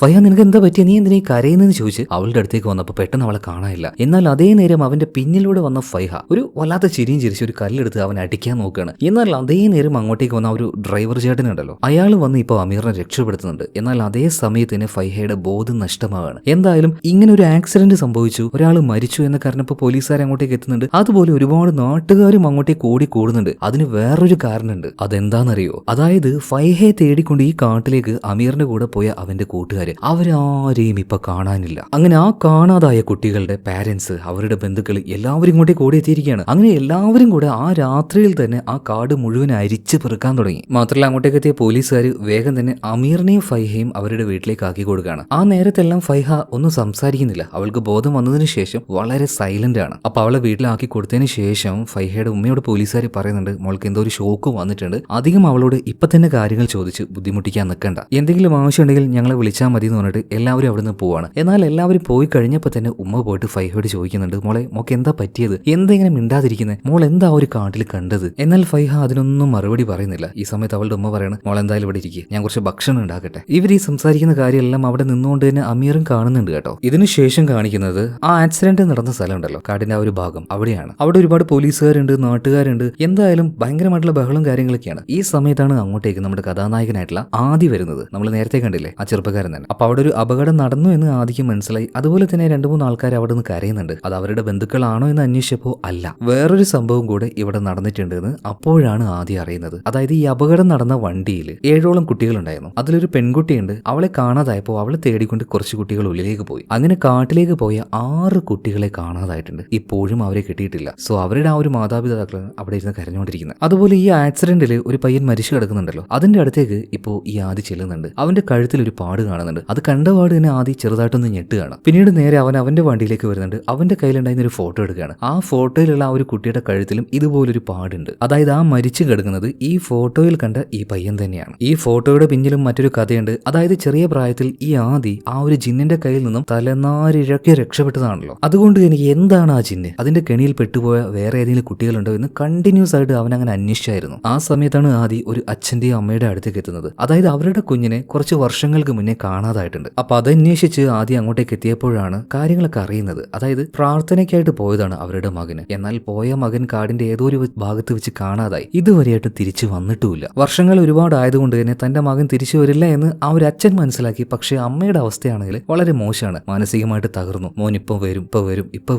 ഫൈഹ നിനക്ക് എന്താ പറ്റിയ, നീ എന്തിനാ കരയുന്നതെന്ന് ചോദിച്ച് അവളുടെ അടുത്തേക്ക് വന്നപ്പോൾ പെട്ടെന്ന് അവളെ കാണാനില്ല. എന്നാൽ അതേ നേരം അവന്റെ പിന്നിലൂടെ വന്ന ഫൈഹ ഒരു വല്ലാത്ത ചിരിയും ചിരിച്ച് ഒരു കല്ലെടുത്ത് അവൻ അടിക്കാൻ നോക്കുകയാണ്. എന്നാൽ അതേ നേരം അങ്ങോട്ടേക്ക് വന്ന ഒരു ഡ്രൈവർ ചേട്ടനുണ്ടല്ലോ, അയാൾ വന്ന് ഇപ്പോൾ അമീറിനെ രക്ഷപ്പെടുത്തുന്നുണ്ട്. എന്നാൽ അതേ സമയത്തിന് ഫൈഹയുടെ ബോധം നഷ്ടമാവാണ്. എന്തായാലും ഇങ്ങനെ ഒരു ആക്സിഡന്റ് സംഭവിച്ചു, ഒരാൾ മരിച്ചു എന്ന കാരണപ്പോൾ പോലീസുകാർ അങ്ങോട്ടേക്ക് എത്തുന്നുണ്ട്. അതുപോലെ ഒരുപാട് നാട്ടുകാരും അങ്ങോട്ടേക്ക് കൂടുന്നുണ്ട്. അതിന് വേറൊരു കാരണമുണ്ട്. അതെന്താണെന്നറിയോ? അതായത് ഫൈഹയെ തേടിക്കൊണ്ട് ഈ കാട്ടിലേക്ക് അമീറിന്റെ കൂടെ പോയ അവന്റെ കൂട്ടുകാര് അവരാരെയും ഇപ്പൊ കാണാനില്ല. അങ്ങനെ ആ കാണാതായ കുട്ടികളുടെ പാരന്റ്സ്, അവരുടെ ബന്ധുക്കൾ എല്ലാവരും ഇങ്ങോട്ടേക്ക് ഓടിയെത്തിയിരിക്കുകയാണ്. അങ്ങനെ എല്ലാവരും കൂടെ ആ രാത്രിയിൽ തന്നെ ആ കാട് മുഴുവൻ അരിച്ച് പെറുക്കാൻ തുടങ്ങി. മാത്രമല്ല അങ്ങോട്ടേക്ക് എത്തിയ പോലീസുകാർ വേഗം തന്നെ അമീറിനെയും ഫൈഹയും അവരുടെ വീട്ടിലേക്ക് ആക്കി കൊടുക്കുകയാണ്. ആ നേരത്തെല്ലാം ഫൈഹ ഒന്നും സംസാരിക്കുന്നില്ല. അവൾക്ക് ബോധം വന്നതിന് ശേഷം വളരെ സൈലന്റ് ആണ്. അപ്പൊ അവളെ വീട്ടിലാക്കി കൊടുത്തതിന് ശേഷം ഫൈഹയുടെ ഉമ്മയോട് പോലീസുകാർ പറയുന്നുണ്ട്, മോൾക്ക് എന്തോ ഒരു ഷോക്ക് വന്നിട്ടുണ്ട്, അധികം അവളോട് ഇപ്പൊ തന്നെ കാര്യങ്ങൾ ചോദിച്ച് ബുദ്ധിമുട്ടിക്കാൻ നിൽക്കണ്ട, എന്തെങ്കിലും ആവശ്യമുണ്ടെങ്കിൽ ഞങ്ങളെ വിളിച്ചാൽ മതി എന്ന് പറഞ്ഞിട്ട് എല്ലാവരും അവിടെ നിന്ന് പോവാണ്. എന്നാൽ എല്ലാവരും പോയി കഴിഞ്ഞപ്പോൾ തന്നെ ഉമ്മ പോയിട്ട് ഫൈഹയോട് ചോദിക്കുന്നുണ്ട്, മോൾക്ക് എന്താ പറ്റിയത്, എന്തെങ്ങനെ മിണ്ടാതിരിക്കുന്നത്, മോൾ എന്താ ഒരു കാട്ടിൽ കണ്ടത്? എന്നാൽ ഫൈഹ അതിനൊന്നും മറുപടി പറയുന്നില്ല. ഈ സമയത്ത് അവളുടെ ഉമ്മ പറയണം, മോൾ എന്തായാലും ഇവിടെ ഇരിക്കുക, ഞാൻ കുറച്ച് ഭക്ഷണം ഉണ്ടാക്കട്ടെ. ഇവർ ഈ സംസാരിക്കുന്ന കാര്യമെല്ലാം അവിടെ നിന്നുകൊണ്ട് തന്നെ അമീറും കാണുന്നുണ്ട് കേട്ടോ. ഇതിനുശേഷം കാണിക്കുന്നത് ആ ആക്സിഡന്റ് നടന്ന സ്ഥലം ഉണ്ടല്ലോ, കാടിന്റെ ആ ഒരു ഭാഗം, അവിടെയാണ്. അവിടെ ഒരുപാട് പോലീസുകാരുണ്ട്, നാട്ടുകാരുണ്ട്. എന്തായാലും ഭയങ്കരമായിട്ടുള്ള ബഹളം കാര്യങ്ങളൊക്കെയാണ്. ഈ സമയത്താണ് അങ്ങോട്ടേക്ക് നമ്മുടെ കഥാനായകനായിട്ടുള്ള ആദി വരുന്നത്. നമ്മൾ നേരത്തെ കണ്ടില്ലേ, ആ ചെറുപ്പക്കാരൻ തന്നെ. അപ്പൊ അവിടെ ഒരു അപകടം നടന്നു എന്ന് ആദിക്ക് മനസ്സിലായി. അതുപോലെ തന്നെ 2-3 ആൾക്കാർ അവിടെ നിന്ന് കരയുന്നുണ്ട്. അത് അവരുടെ ബന്ധുക്കളാണോ എന്ന് അന്വേഷിച്ചപ്പോൾ അല്ല, വേറൊരു സംഭവം കൂടെ ഇവിടെ നടന്നിട്ടുണ്ട് എന്ന് അപ്പോഴാണ് ആദ്യം അറിയുന്നത്. അതായത് ഈ അപകടം നടന്ന വണ്ടിയിൽ 7ഓളം കുട്ടികളുണ്ടായിരുന്നു. അതിലൊരു പെൺകുട്ടിയുണ്ട്. അവളെ കാണാതായപ്പോൾ അവളെ തേടിക്കൊണ്ട് കുറച്ച് കുട്ടികൾ ഉള്ളിലേക്ക് പോയി. അങ്ങനെ കാട്ടിലേക്ക് പോയ 6 കുട്ടികളെ കാണാതായിട്ടുണ്ട്. ഇപ്പോഴും അവരെ കിട്ടിയിട്ടില്ല. സോ അവരുടെ ആ ഒരു മാതാപിതാക്കൾ അവിടെ ഇരുന്ന് കരഞ്ഞുകൊണ്ടിരിക്കുന്നത്. അതുപോലെ ഈ ആക്സിഡന്റിൽ ഒരു പയ്യൻ മരിച്ചു കിടക്കുന്നുണ്ടല്ലോ, അതിന്റെ അടുത്തേക്ക് ഇപ്പോൾ ഈ ആദി ചെല്ലുന്നുണ്ട്. അവന്റെ കഴുത്തിൽ ഒരു പാട് കാണുന്നുണ്ട്. അത് കണ്ട പാട് തന്നെ ആദി ചെറുതായിട്ടൊന്ന് ഞെട്ടുകയാണ്. പിന്നീട് നേരെ അവന്റെ വണ്ടിയിലേക്ക് വരുന്നുണ്ട്. അവന്റെ കയ്യിലുണ്ടായിരുന്ന ഒരു ഫോട്ടോ എടുക്കുകയാണ്. ആ ഫോട്ടോയിലുള്ള ആ ഒരു കുട്ടിയുടെ കഴുത്തിലും ഇതുപോലൊരു പാടുണ്ട്. അതായത് ആ മരിച്ചു കിടക്കുന്നത് ഈ ഫോട്ടോയിൽ കണ്ട ഈ പയ്യൻ തന്നെയാണ്. ഈ ഫോട്ടോയുടെ പിന്നിലും മറ്റൊരു കഥയുണ്ട്. അതായത് ചെറിയ പ്രായത്തിൽ ഈ ആദി ആ ഒരു ജിന്നിന്റെ കയ്യിൽ നിന്നും തലനാരിഴക്കി രക്ഷപ്പെട്ടതാണല്ലോ. അതുകൊണ്ട് എനിക്ക് എന്താണ് ആ ജിന്ന്, അതിന്റെ കെണിയിൽ പെട്ടുപോയ വേറെ ഏതെങ്കിലും കുട്ടികളുണ്ടോ എന്ന് കണ്ടിന്യൂസ് ആയിട്ട് അവൻ അങ്ങനെ അന്വേഷിച്ചായിരുന്നു. ആ സമയത്താണ് ആദി ഒരു അച്ഛന്റെയും അമ്മയുടെ അടുത്തേക്ക് എത്തുന്നത്. അതായത് അവരുടെ കുഞ്ഞിനെ കുറച്ച് വർഷങ്ങൾക്ക് മുന്നേ കാണാതായിട്ടുണ്ട്. അപ്പൊ അതന്വേഷിച്ച് ആദ്യം അങ്ങോട്ടേക്ക് എത്തിയപ്പോഴാണ് കാര്യങ്ങളൊക്കെ അറിയുന്നത്. അതായത് പ്രാർത്ഥനയ്ക്കായിട്ട് പോയതാണ് അവരുടെ മകന്. എന്നാൽ പോയ മകൻ കാടിന്റെ ഏതോ ഒരു ഭാഗത്ത് വെച്ച് കാണാതായി. ഇതുവരെയായിട്ട് തിരിച്ചു വന്നിട്ടുമില്ല. വർഷങ്ങൾ ഒരുപാട് ആയതുകൊണ്ട് തന്നെ തന്റെ മകൻ തിരിച്ചു വരില്ല എന്ന് ആ ഒരു അച്ഛൻ മനസ്സിലാക്കി. പക്ഷെ അമ്മയുടെ അവസ്ഥയാണെങ്കിൽ വളരെ മോശമാണ്, മാനസികമായിട്ട് തകർന്നു. മോൻ ഇപ്പൊ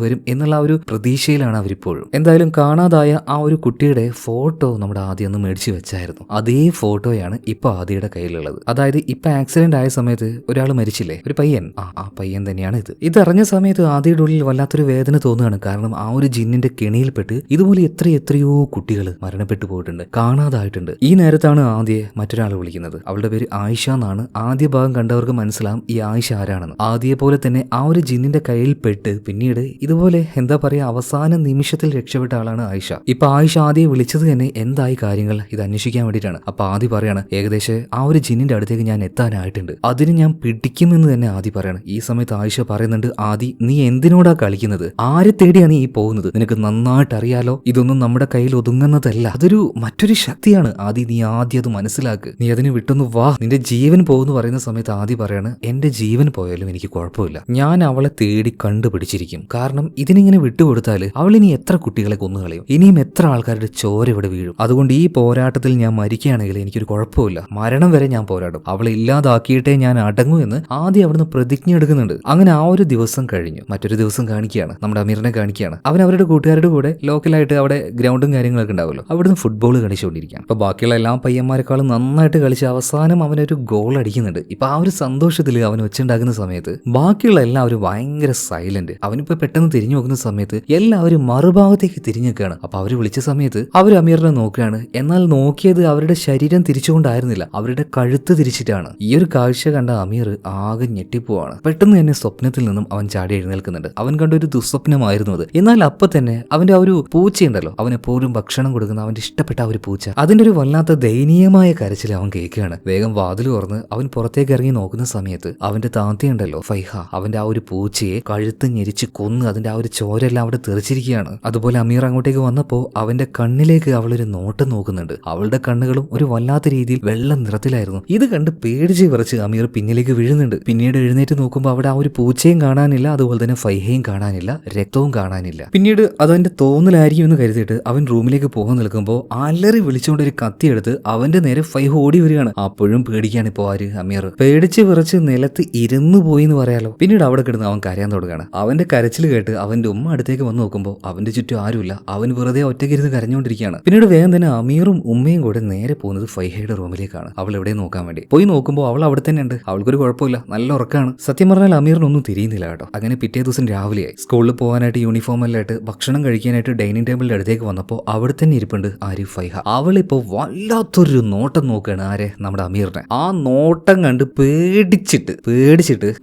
വരും എന്നുള്ള ഒരു പ്രതീക്ഷയിലാണ് അവരിപ്പോഴും. എന്തായാലും കാണാതായ ആ ഒരു കുട്ടിയുടെ ഫോട്ടോ നമ്മുടെ ആദ്യം ഒന്ന് മേടിച്ചു വെച്ചായിരുന്നു. അതേ ഫോട്ടോയാണ് ഇപ്പൊ ആദിയുടെ കയ്യിലുള്ളത്. അതായത് ഇപ്പൊ ആക്സിഡന്റ് ആയ സമയത്ത് ഒരാൾ മരിച്ചില്ലേ, ഒരു പയ്യൻ, ആ പയ്യൻ തന്നെയാണ് ഇത്. ഇതറിഞ്ഞ സമയത്ത് ആദിയുടെ ഉള്ളിൽ വല്ലാത്തൊരു വേദന തോന്നുകയാണ്. കാരണം ആ ഒരു ജിന്നിന്റെ കെണിയിൽപ്പെട്ട് ഇതുപോലെ എത്രയോ കുട്ടികൾ മരണപ്പെട്ടു പോയിട്ടുണ്ട്, കാണാതായിട്ടുണ്ട്. ഈ നേരത്താണ് ആദ്യ മറ്റൊരാൾ വിളിക്കുന്നത്. അവളുടെ പേര് ആയിഷ എന്നാണ്. ആദ്യ ഭാഗം കണ്ടവർക്ക് മനസ്സിലാവും ഈ ആയിഷ ആരാണെന്ന്. ആദ്യ പോലെ തന്നെ ആ ഒരു ജിന്നിന്റെ കയ്യിൽ പെട്ട് പിന്നീട് ഇതുപോലെ എന്താ പറയാ അവസാന നിമിഷത്തിൽ രക്ഷപ്പെട്ട ആളാണ് ആയിഷ. ഇപ്പൊ ആയിഷ ആദ്യം വിളിച്ചത് തന്നെ എന്തായി കാര്യങ്ങൾ ഇത് അന്വേഷിക്കാൻ വേണ്ടിയിട്ടാണ്. അപ്പൊ ആദ്യം പറയാണ്, ഏകദേശം ആ ഒരു ജിന്നിന്റെ അടുത്തേക്ക് ഞാൻ എത്താനായിട്ടുണ്ട്, അതിന് ഞാൻ പിടിക്കുമെന്ന് തന്നെ ആദ്യം പറയാണ്. ഈ സമയത്ത് ആയിഷ പറയുന്നുണ്ട്, ആദി നീ എന്തിനോടാ കളിക്കുന്നത്, ആരെ തേടിയാണ് നീ പോകുന്നത്, നിനക്ക് നന്നായിട്ട് അറിയാലോ ഇതൊന്നും നമ്മുടെ കയ്യിൽ ഒതുങ്ങുന്നതല്ല, അതൊരു മറ്റൊരു ശക്തിയാണ്. ആദി നീ ആദ്യം അത് മനസ്സിലാക്ക്, നീ അതിന് വിട്ടൊന്ന് വാ, നിന്റെ ജീവൻ പോകുന്നു പറയുന്ന സമയത്ത് ആദ്യം പറയാണ്, എന്റെ ജീവൻ പോയാലും എനിക്ക് കുഴപ്പമില്ല, ഞാൻ അവളെ തേടി കണ്ടുപിടിച്ചിരിക്കും. കാരണം ഇതിനിങ്ങനെ വിട്ടുകൊടുത്താല് അവൾ ഇനി എത്ര കുട്ടികളെ കൊന്നുകളയും, ഇനിയും എത്ര ആൾക്കാരുടെ ചോര ഇവിടെ വീഴും. അതുകൊണ്ട് ഈ പോരാട്ടത്തിൽ ഞാൻ മരിക്കുകയാണെങ്കിൽ എനിക്കൊരു കുഴപ്പമില്ല, മരണം വരെ ഞാൻ പോരാടും, അവളെ ഇല്ലാതാക്കിയിട്ടേ ഞാൻ അടങ്ങൂ എന്ന് ആദ്യം അവിടുന്ന് പ്രതിജ്ഞ എടുക്കുന്നുണ്ട്. അങ്ങനെ ആ ഒരു ദിവസം കഴിഞ്ഞു. മറ്റൊരു ദിവസം കാണിക്കുകയാണ്, നമ്മുടെ അമീറിനെ കാണിക്കുകയാണ്. അവൻ അവരുടെ കൂട്ടുകാരുടെ കൂടെ ലോക്കലായിട്ട് അവിടെ ഗ്രൗണ്ടും കാര്യങ്ങളൊക്കെ ഉണ്ടാവുമല്ലോ, അവിടുന്ന് ഫുട്ബോൾ കളിച്ചുകൊണ്ടിരിക്കുകയാണ്. അപ്പൊ ബാക്കിയുള്ള എല്ലാ പയ്യന്മാരെക്കാളും നന്നായിട്ട് കളിച്ച് അവസാനം അവനൊരു ഗോൾ അടിക്കുന്നുണ്ട്. ഇപ്പൊ ആ ഒരു സന്തോഷത്തിൽ അവൻ വെച്ചുണ്ടാക്കുന്ന സമയത്ത് ബാക്കിയുള്ള എല്ലാവരും ഭയങ്കര സൈലന്റ്. അവനിപ്പോ പെട്ടെന്ന് തിരിഞ്ഞു നോക്കുന്ന സമയത്ത് എല്ലാവരും മറുഭാഗത്തേക്ക് തിരിഞ്ഞു നിൽക്കുകയാണ്. അപ്പൊ അവര് വിളിച്ച സമയത്ത് അവർ അമീറിനെ നോക്കുകയാണ്. എന്നാൽ നോക്കിയത് അവരുടെ ശരീരം തിരിച്ചുകൊണ്ടായിരുന്നില്ല, അവരുടെ കഴുത്ത് തിരിച്ചിട്ടാണ്. ഈ ഒരു കാഴ്ച കണ്ട അമീർ ആകെ ഞെട്ടിപ്പോവാണ്. പെട്ടെന്ന് തന്നെ സ്വപ്നത്തിൽ നിന്നും അവൻ ചാടി എഴുന്നേൽക്കുന്നുണ്ട്. അവൻ കണ്ട ഒരു ദുസ്വപ്നമായിരുന്നു അത്. എന്നാൽ അപ്പൊ തന്നെ അവന്റെ ആ ഒരു പൂച്ചയുണ്ടല്ലോ, അവനെപ്പോഴും ഭക്ഷണം കൊടുക്കുന്ന അവന്റെ ഇഷ്ടപ്പെട്ട ആ ഒരു പൂച്ച, അതിന്റെ ഒരു വല്ലാത്ത ദയനീയമായ കരച്ചിൽ അവൻ കേൾക്കുകയാണ്. വേഗം വാതിൽ തുറന്ന് അവൻ പുറത്തേക്ക് ഇറങ്ങി നോക്കുന്ന സമയത്ത് അവന്റെ താത്തയുണ്ടല്ലോ ഫൈഹ, അവന്റെ ആ ഒരു പൂച്ചയെ കഴുത്ത് ഞെരിച്ച് കൊന്ന് അതിന്റെ ആ ഒരു ചോരെല്ലാം അവിടെ തെറിച്ചിരിക്കുകയാണ്. അതുപോലെ അമീർ അങ്ങോട്ടേക്ക് വന്നപ്പോ അവന്റെ കണ്ണിലേക്ക് അവളൊരു നോട്ടം നോക്കുന്നുണ്ട്. അവളുടെ കണ്ണുകളും ഒരു വല്ലാത്ത രീതിയിൽ വെള്ള നിറത്തിലായിരുന്നു. ഇത് കണ്ട് പേടിച്ച് വിറച്ച് അമീർ പിന്നിലേക്ക് വീഴുന്നുണ്ട്. പിന്നീട് എഴുന്നേറ്റ് നോക്കുമ്പോൾ അവിടെ ആ ഒരു പൂച്ചയും കാണാനില്ല, അതുപോലെ തന്നെ ഫൈഹയും കാണാനില്ല, രക്തവും കാണാനില്ല. പിന്നീട് അതവന്റെ തോന്നലായിരിക്കും എന്ന് കരുതിയിട്ട് അവൻ റൂമിലേക്ക് പോകാൻ നിൽക്കുമ്പോൾ അലറി വിളിച്ചുകൊണ്ട് ഒരു കത്തിയെടുത്ത് അവന്റെ നേരെ ഫൈഹ ഓടി വരികയാണ്. അപ്പോഴും പേടിക്കാണ് ഇപ്പോ ആര്, അമീർ. പേടിച്ച് വിറച്ച് നിലത്ത് ഇരുന്നു പോയി എന്ന് പറയാലോ. പിന്നീട് അവിടെ കിടന്ന് അവൻ കരയാൻ തുടങ്ങുകയാണ്. അവന്റെ കരച്ചിൽ കേട്ട് അവന്റെ ഉമ്മ അടുത്തേക്ക് വന്ന് നോക്കുമ്പോൾ അവന്റെ ചുറ്റും ആരുമില്ല. അവൻ വെറുതെ ഒറ്റയ്ക്കിരുന്ന് കരഞ്ഞുകൊണ്ടിരിക്കുകയാണ്. പിന്നീട് വേഗം തന്നെ അമീറും ഉമ്മയും കൂടെ നേരെ പോകുന്നത് ഫൈഹയുടെ റൂമിലേക്കാണ്. അവൾ എവിടെ നോക്കാൻ വേണ്ടി പോയി നോക്കുമ്പോൾ അവൾ അവിടെ തന്നെ ഉണ്ട്. അവൾക്കൊരു കുഴപ്പമില്ല, നല്ല ഉറക്കാണ്. സത്യം പറഞ്ഞാൽ അമീറിനൊന്നും തിരിയുന്നില്ല കേട്ടോ. അങ്ങനെ പിറ്റേ ദിവസം രാവിലെയായി. സ്കൂളിൽ പോകാനായിട്ട് യൂണിഫോം എല്ലാം ആയിട്ട് ഭക്ഷണം കഴിക്കാനായിട്ട് ഡൈനിങ് ടേബിളിന്റെ അടുത്തേക്ക് വന്നപ്പോൾ അവിടെ തന്നെ ഇരിപ്പുണ്ട് ആര്, ഫൈഹ. അവളിപ്പോ വല്ലാത്തൊരു നോട്ടം നോക്കുകയാണ് ആരെ, നമ്മുടെ അമീറിനെ. ആ നോട്ടം കണ്ട് പേടിച്ചിട്ട്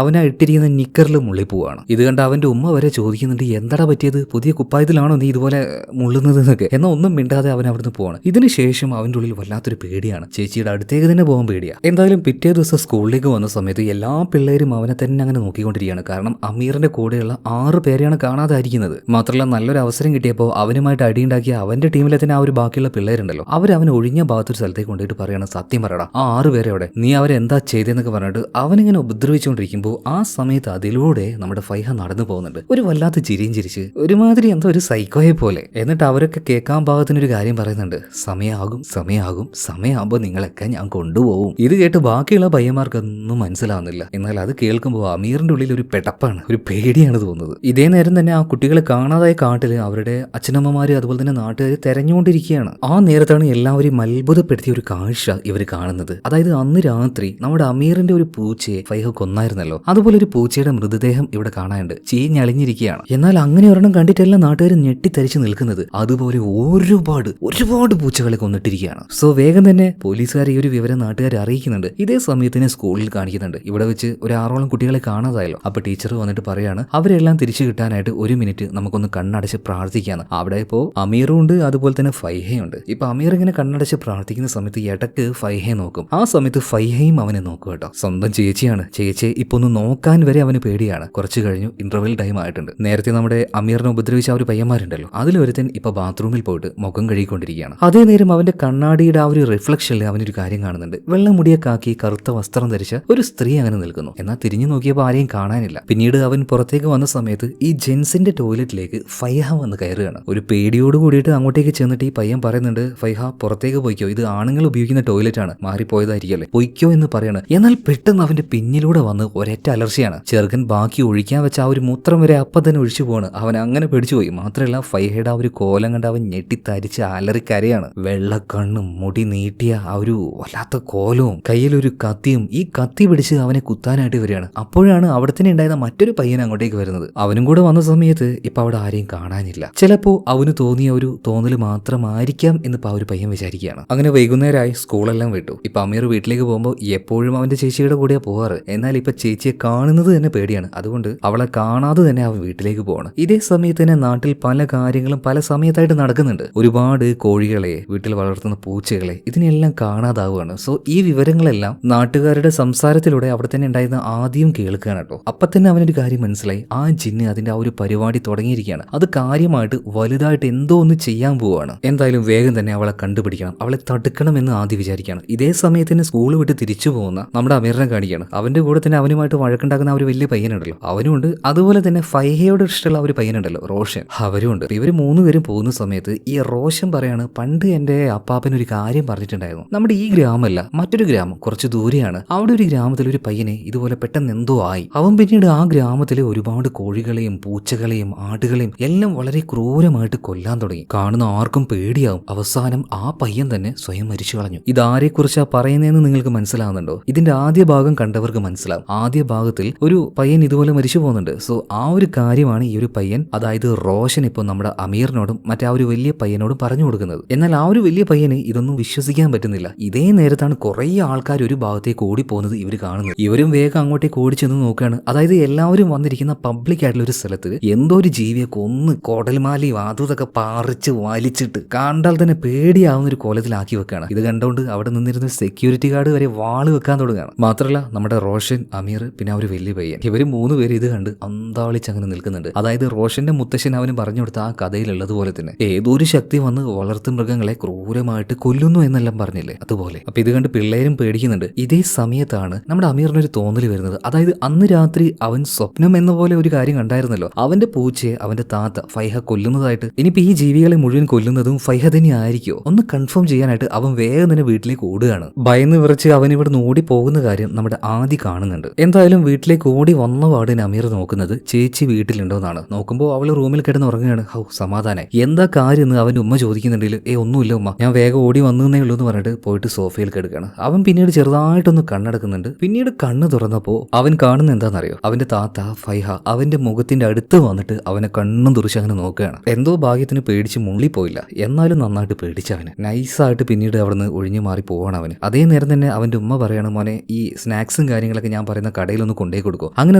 അവനാ ഇട്ടിരിക്കുന്ന നിക്കറിൽ മുള്ളിപ്പോവാണ്. ഇത് കണ്ട് അവന്റെ ഉമ്മ വരെ ചോദിക്കുന്നുണ്ട്, എന്താടാ പറ്റിയത്, പുതിയ കുപ്പായത്തിലാണോ നീ ഇതുപോലെ മുള്ളുന്നത് എന്നൊക്കെ. എന്നാൽ ഒന്നും മിണ്ടാതെ അവൻ അവിടുന്ന് പോവാണ്. ഇതിനുശേഷം അവന്റെ ഉള്ളിൽ വല്ലാത്തൊരു പേടിയാണ്. ചേച്ചിയുടെ അടുത്തേക്ക് തന്നെ പോകാൻ പേടിയാ. എന്തായാലും പിറ്റേ ദിവസം സ്കൂളിലേക്ക് വന്ന സമയത്ത് എല്ലാ പിള്ളേരും അവനെ തന്നെ അങ്ങനെ നോക്കിക്കൊണ്ടിരിക്കുകയാണ്. കാരണം അമീറിന്റെ കൂടെയുള്ള 6 പേരെയാണ് കാണാതായിരിക്കുന്നത്. മാത്രമല്ല നല്ലൊരു അവസരം കിട്ടിയപ്പോൾ അവനുമായിട്ട് അടിയുണ്ടാക്കിയ അവന്റെ ടീമിലെ തന്നെ ആ ഒരു ബാക്കിയുള്ള പിള്ളേരുണ്ടല്ലോ, അവൻ ഒഴിഞ്ഞ ഭാഗത്തൊരു സ്ഥലത്തേക്ക് കൊണ്ടുപോയിട്ട് പറയണം, സത്യം പറയടാ ആ 6 പേരെ അവിടെ നീ അവരെന്താ ചെയ്തെന്നൊക്കെ പറഞ്ഞിട്ട് അവനിങ്ങനെ ഉപദ്രവിച്ചുകൊണ്ടിരിക്കുമ്പോൾ ആ സമയത്ത് അതിലൂടെ നമ്മുടെ ഫൈഹ നടന്നു പോകുന്നുണ്ട്. ഒരു വല്ലാത്ത ചിരിയും ചിരിച്ച് ഒരുമാതിരി എന്തോ ഒരു സൈക്കോയെ പോലെ. എന്നിട്ട് അവരൊക്കെ കേൾക്കാൻ പാകത്തിനൊരു കാര്യം പറയുന്നുണ്ട്, സമയമാകുമ്പോൾ നിങ്ങളൊക്കെ ഞാൻ കൊണ്ടുപോകും. ഇത് കേട്ട് ബാക്കിയുള്ള പയ്യന്മാർക്കൊന്നും മനസ്സിലാവുന്നില്ല. എന്നാൽ അത് കേൾക്കുമ്പോൾ അമീറിന്റെ ഉള്ളിൽ ഒരു പെടപ്പാണ്, ഒരു പേടിയാണ് തോന്നുന്നത്. ഇതേ നേരം തന്നെ ആ കുട്ടികളെ കാണാതായ കാട്ടില് അവരുടെ അച്ഛനമ്മമാര് അതുപോലെ തന്നെ നാട്ടുകാർ തെരഞ്ഞുകൊണ്ടിരിക്കുകയാണ്. ആ നേരത്താണ് എല്ലാവരെയും അത്ഭുതപ്പെടുത്തിയ ഒരു കാഴ്ച ഇവർ കാണുന്നത്. അതായത് അന്ന് രാത്രി നമ്മുടെ അമീറിന്റെ ഒരു പൂച്ചയെ ഫൈഹ കൊന്നായിരുന്നല്ലോ, അതുപോലെ ഒരു പൂച്ചയുടെ മൃതദേഹം ഇവിടെ കാണാനുണ്ട്, ചീഞ്ഞളിഞ്ഞിരിക്കുകയാണ്. എന്നാൽ അങ്ങനെ ഒരെണ്ണം കണ്ടിട്ടെല്ലാം നാട്ടുകാർ ഞെട്ടിത്തരിച്ച് നിൽക്കുന്നത്. അതുപോലെ ഒരുപാട് പൂച്ചകളെ കൊന്നിട്ടിരിക്കുകയാണ്. സോ വേഗം തന്നെ പോലീസുകാർ ഈ ഒരു വിവരം നാട്ടുകാരെ അറിയിക്കുന്നുണ്ട്. ഇതേ സമയത്തിന് സ്കൂളിൽ കാണിക്കുന്നുണ്ട്, ഇവിടെ വെച്ച് ഒരു 6ഓളം കുട്ടികളെ കാണാതായല്ലോ. അപ്പൊ ടീച്ചർ വന്നിട്ട് പറയാണ്, അവരെല്ലാം തിരിച്ചു കിട്ടാനായിട്ട് 1 മിനിറ്റ് നമുക്കൊന്ന് കണ്ണടച്ച് പ്രാർത്ഥിക്കാന്ന്. അവിടെ ഇപ്പോ അമീറും ഉണ്ട്, അതുപോലെ തന്നെ ഫൈഹയുണ്ട്. ഇപ്പൊ അമീർ ഇങ്ങനെ കണ്ണടച്ച് പ്രാർത്ഥിക്കുന്ന സമയത്ത് ഇടക്ക് ഫൈഹയെ നോക്കും. ആ സമയത്ത് ഫൈഹയും അവനെ നോക്കും കേട്ടോ. സ്വന്തം ചേച്ചിയാണ്, ചേച്ചിയെ ഇപ്പൊ ഒന്ന് നോക്കാൻ വരെ അവന് പേടിയാണ്. കുറച്ച് കഴിഞ്ഞു, ഇന്റർവെൽ ടൈം ആയിട്ടുണ്ട്. നേരത്തെ നമ്മുടെ അമീറിനെ ഉപദ്രവിച്ച ആ ഒരു പയ്യന്മാരുണ്ടല്ലോ, അതിലൊരുത്തൻ ഇപ്പൊ ബാത്റൂമിൽ പോയിട്ട് മുഖം കഴുകിക്കൊണ്ടിരിക്കുകയാണ്. അതേ നേരം അവന്റെ കണ്ണാടിയുടെ ആ ഒരു റിഫ്ലക്ഷനിൽ അവനൊരു കാര്യം കാണുന്നുണ്ട്. വെള്ളമുടിയൊക്കെ ആക്കി കറുത്ത വസ്ത്രം ധരിച്ച ഒരു സ്ത്രീ അങ്ങനെ നിൽക്കുന്നു. എന്നാൽ തിരിഞ്ഞു നോക്കിയപ്പോൾ ആരെയും കാണാനില്ല. പിന്നീട് അവൻ പുറത്തേക്ക് വന്ന സമയത്ത് ഈ ജെൻസിന്റെ ടോയ്ലറ്റിലേക്ക് ഫൈഹ വന്ന് കയറുകയാണ്. ഒരു പേടിയോട് കൂടിയിട്ട് അങ്ങോട്ടേക്ക് ചെന്നിട്ട് ഈ പയ്യൻ പറയുന്നുണ്ട്, ഫൈഹ പുറത്തേക്ക് പോയിക്കോ, ഇത് ആണുങ്ങൾ ഉപയോഗിക്കുന്ന ടോയ്ലറ്റ് ആണ്, മാറിപ്പോയതായിരിക്കല്ലേ, പൊയ്ക്കോ എന്ന് പറയാണ്. എന്നാൽ പെട്ടെന്ന് അവന്റെ പിന്നിലൂടെ വന്ന് ഒരൊറ്റ അലർച്ചയാണ്. ചെറുക്കൻ ബാക്കി ഒഴിക്കാൻ വെച്ച ആ ഒരു മൂത്രം വരെ അപ്പം തന്നെ ഒഴിച്ചു പോവാണ്. അവൻ അങ്ങനെ പേടിച്ചുപോയി. മാത്രമല്ല ഫൈഹയുടെ ആ ഒരു കോലം കണ്ട് അവൻ ഞെട്ടിത്തരിച്ച് അലറിക്കരയാണ്. വെള്ളക്കണ്ണും മുടി നീട്ടിയ ആ ഒരു വല്ലാത്ത കോലവും കയ്യിലൊരു കത്തിയും. ഈ കത്തി പിടിച്ച് അവനെ കുത്താനായിട്ട് വരികയാണ്. അപ്പോഴാണ് അവിടെ തന്നെ ഉണ്ടായിരുന്ന മറ്റൊരു പയ്യൻ അങ്ങോട്ടേക്ക് വരുന്നത്. അവനും കൂടെ വന്ന സമയത്ത് ഇപ്പൊ അവിടെ ആരെയും കാണാനില്ല. ചിലപ്പോ അവന് തോന്നിയ ഒരു തോന്നല് മാത്രമായിരിക്കാം എന്ന് ഇപ്പൊ ആ ഒരു പയ്യൻ വിചാരിക്കുകയാണ്. അങ്ങനെ വൈകുന്നേരമായി, സ്കൂളെല്ലാം വിട്ടു. ഇപ്പൊ അമീർ വീട്ടിലേക്ക് പോകുമ്പോൾ എപ്പോഴും അവന്റെ ചേച്ചിയുടെ കൂടെയാ പോവാറ്. എന്നാൽ ഇപ്പൊ ചേച്ചിയെ കാണുന്നത് തന്നെ പേടിയാണ്. അതുകൊണ്ട് അവളെ കാണാതെ തന്നെ അവൻ വീട്ടിലേക്ക് പോവാണ്. ഇതേ സമയത്ത് തന്നെ നാട്ടിൽ പല കാര്യങ്ങളും പല സമയത്തായിട്ട് നടക്കുന്നുണ്ട്. ഒരുപാട് കോഴികളെ, വീട്ടിൽ വളർത്തുന്ന പൂച്ചകളെ, ഇതിനെല്ലാം കാണാതാവുകയാണ്. സോ ഈ വിവരങ്ങളെല്ലാം നാട്ടുകാരുടെ സംസാരത്തിലൂടെ അവിടെ തന്നെ ഉണ്ടായിരുന്ന ആദ്യം കേൾക്കുകയാണ് കേട്ടോ. അപ്പൊ തന്നെ അവനൊരു കാര്യം മനസ്സിലായി, ആ ജിന്ന് അതിന്റെ ആ ഒരു പരിപാടി തുടങ്ങിയിരിക്കുകയാണ്. അത് കാര്യമായിട്ട് വലുതായിട്ട് എന്തോ ഒന്ന് ചെയ്യാൻ പോവുകയാണ്. എന്തായാലും വേഗം തന്നെ അവളെ കണ്ടുപിടിക്കണം, അവളെ തടുക്കണം എന്ന് ആദ്യം വിചാരിക്കുകയാണ്. ഇതേ സമയത്തിന് സ്കൂൾ വിട്ട് തിരിച്ചു പോകുന്ന നമ്മുടെ അമീറിനെ കാണിക്കുകയാണ്. അവന്റെ കൂടെ തന്നെ അവനുമായിട്ട് വഴക്കുണ്ടാക്കുന്ന ആ ഒരു വലിയ പയ്യനുണ്ടല്ലോ, അവനുണ്ട്. അതുപോലെ തന്നെ ഫൈഹയോട് ഇഷ്ടമുള്ള ഒരു പയ്യനുണ്ടല്ലോ, റോഷൻ, അവരും ഉണ്ട്. ഇവർ 3 പേരും പോകുന്ന സമയത്ത് ഈ റോഷൻ പറയാണ്, പണ്ട് എന്റെ അപ്പാപ്പൻ ഒരു കാര്യം പറഞ്ഞിട്ടുണ്ടായിരുന്നു. നമ്മുടെ ഈ ഗ്രാമമല്ല, മറ്റൊരു ഗ്രാമം കുറച്ച് ദൂരെയാണ്. അവിടെ ഒരു ഗ്രാമത്തിൽ ഒരു പയ്യനെ ഇതുപോലെ പെട്ടെന്ന് എന്തോ ആയി. അവൻ പിന്നീട് ആ ഗ്രാമത്തിലെ ഒരുപാട് കോഴികളെയും പൂച്ചകളെയും ആടുകളെയും എല്ലാം വളരെ ക്രൂരമായിട്ട് കൊല്ലാൻ തുടങ്ങി. കാണുന്ന ആർക്കും പേടിയാവും. അവസാനം ആ പയ്യൻ തന്നെ സ്വയം മരിച്ചു കളഞ്ഞു. ഇതാരെ കുറിച്ചാ പറയുന്നതെന്ന് നിങ്ങൾക്ക് മനസ്സിലാവുന്നുണ്ടോ? ഇതിന്റെ ആദ്യ ഭാഗം കണ്ടവർക്ക് മനസ്സിലാവും. ആദ്യ ഭാഗത്തിൽ ഒരു പയ്യൻ ഇതുപോലെ മരിച്ചു പോകുന്നുണ്ട്. സോ ആ ഒരു കാര്യമാണ് ഈ ഒരു പയ്യൻ, അതായത് റോഷൻ, ഇപ്പോൾ നമ്മുടെ അമീറിനോടും മറ്റേ ആ ഒരു വലിയ പയ്യനോടും പറഞ്ഞു കൊടുക്കുന്നത്. എന്നാൽ ആ ഒരു വലിയ പയ്യന് ഇതൊന്നും വിശ്വസിക്കാൻ പറ്റുന്നില്ല. ഇതേ നേരത്താണ് കുറെ ആൾക്കാർ ഒരു ഭാഗത്തേക്ക് ഓടിപ്പോകുന്നത് ഇവർ കാണുന്നത്. ഇവരും വേഗം അങ്ങോട്ടേക്ക് ഓടിച്ചെന്ന് നോക്കുകയാണ്. അതായത് എല്ലാവരും വന്നിരിക്കുന്ന പബ്ലിക് ആയിട്ടുള്ള ഒരു സ്ഥലത്ത് എന്തോ ഒരു ജീവിയെ കൊന്ന് കൊടൽമാലയും അതൊക്കെ പറിച്ച് വലിച്ചിട്ട് കണ്ടാൽ തന്നെ പേടിയാവുന്ന ഒരു കോലത്തിലാക്കി വെക്കുകയാണ്. ഇത് കണ്ടുകൊണ്ട് അവിടെ നിന്നിരുന്ന സെക്യൂരിറ്റി ഗാർഡ് വരെ വാള് വെക്കാൻ തുടങ്ങുകയാണ്. മാത്രമല്ല നമ്മുടെ റോഷൻ, അമീർ, പിന്നെ ആ ഒരു വലിയ പയ്യൻ, ഇവർ 3 പേര് ഇത് കണ്ട് അന്താളിച്ച് അങ്ങനെ നിൽക്കുന്നുണ്ട്. അതായത് റോഷന്റെ മുത്തശ്ശൻ അവന് പറഞ്ഞു കൊടുത്ത ആ കഥയിലുള്ളതുപോലെ തന്നെ ഏതോ ഒരു ശക്തി വന്ന് വളർത്തു മൃഗങ്ങളെ ക്രൂരമായിട്ട് കൊല്ലുന്നു എന്നെല്ലാം പറഞ്ഞില്ലേ, അതുപോലെ. അപ്പൊ ഇത് കണ്ട് പിള്ളേരും പേടിക്കുന്നുണ്ട്. ഇതേ സമയത്താണ് നമ്മുടെ അമീറിനൊരു തോന്നൽ വരുന്നത്. അതായത് അന്ന് രാത്രി അവൻ സ്വപ്നം എന്ന പോലെ ഒരു കാര്യം കണ്ടായിരുന്നല്ലോ, അവന്റെ പൂച്ചയെ അവന്റെ താത്ത ഫൈഹ കൊല്ലുന്നതായിട്ട്. ഇനിയിപ്പോ ഈ ജീവികളെ മുഴുവൻ കൊല്ലുന്നതും ഫൈഹ തന്നെ ആയിരിക്കോ ഒന്ന് കൺഫേം ചെയ്യാനായിട്ട് അവൻ വേഗം തന്നെ വീട്ടിലേക്ക് ഓടുകയാണ്. ഭയന്ന് വിറച്ച് അവൻ ഇവിടുന്ന് ഓടി പോകുന്ന കാര്യം നമ്മുടെ ആദി കാണുന്നുണ്ട്. എന്തായാലും വീട്ടിലേക്ക് ഓടി വന്ന പാടിന് അമീർ നോക്കുന്നത് ചേച്ചി വീട്ടിലുണ്ടോന്നാണ്. നോക്കുമ്പോൾ അവള് റൂമിൽ കിടന്ന് ഉറങ്ങുകയാണ്. ഹൗ സമാധാനായി. എന്താ കാര്യം എന്ന് അവന്റെ ഉമ്മ ചോദിക്കുന്നുണ്ടെങ്കിൽ ഒന്നുമില്ല ഉമ്മ, ഞാൻ വേഗം ഓടി വന്നേ ഉള്ളൂ എന്ന് പറഞ്ഞിട്ട് പോയിട്ട് സോഫയിൽ കിടക്കുകയാണ്. അവൻ പിന്നീട് ചെറുതായിട്ടൊന്ന് കണ്ണടക്കുന്നുണ്ട്. പിന്നീട് കണ്ണ് തുറന്നപ്പോ അവൻ കാണുന്ന എന്താണെന്നറിയോ, അവന്റെ താത്ത ഫൈഹ അവന്റെ മുഖത്തിന്റെ അടുത്ത് വന്നിട്ട് അവനെ കണ്ണും തുറിച്ച് അങ്ങനെ നോക്കുകയാണ്. എന്തോ ഭാഗ്യത്തിന് പേടിച്ച് മുള്ളിപ്പോയില്ല, എന്നാലും നന്നായിട്ട് പേടിച്ചവന്. നൈസായിട്ട് പിന്നീട് അവിടുന്ന് ഒഴിഞ്ഞു മാറി പോവാണ് അവന്. അതേ നേരം തന്നെ അവന്റെ ഉമ്മ പറയാണ്, മോനെ ഈ സ്നാക്സും കാര്യങ്ങളൊക്കെ ഞാൻ പറയുന്ന കടയിലൊന്ന് കൊണ്ടേ കൊടുക്കും. അങ്ങനെ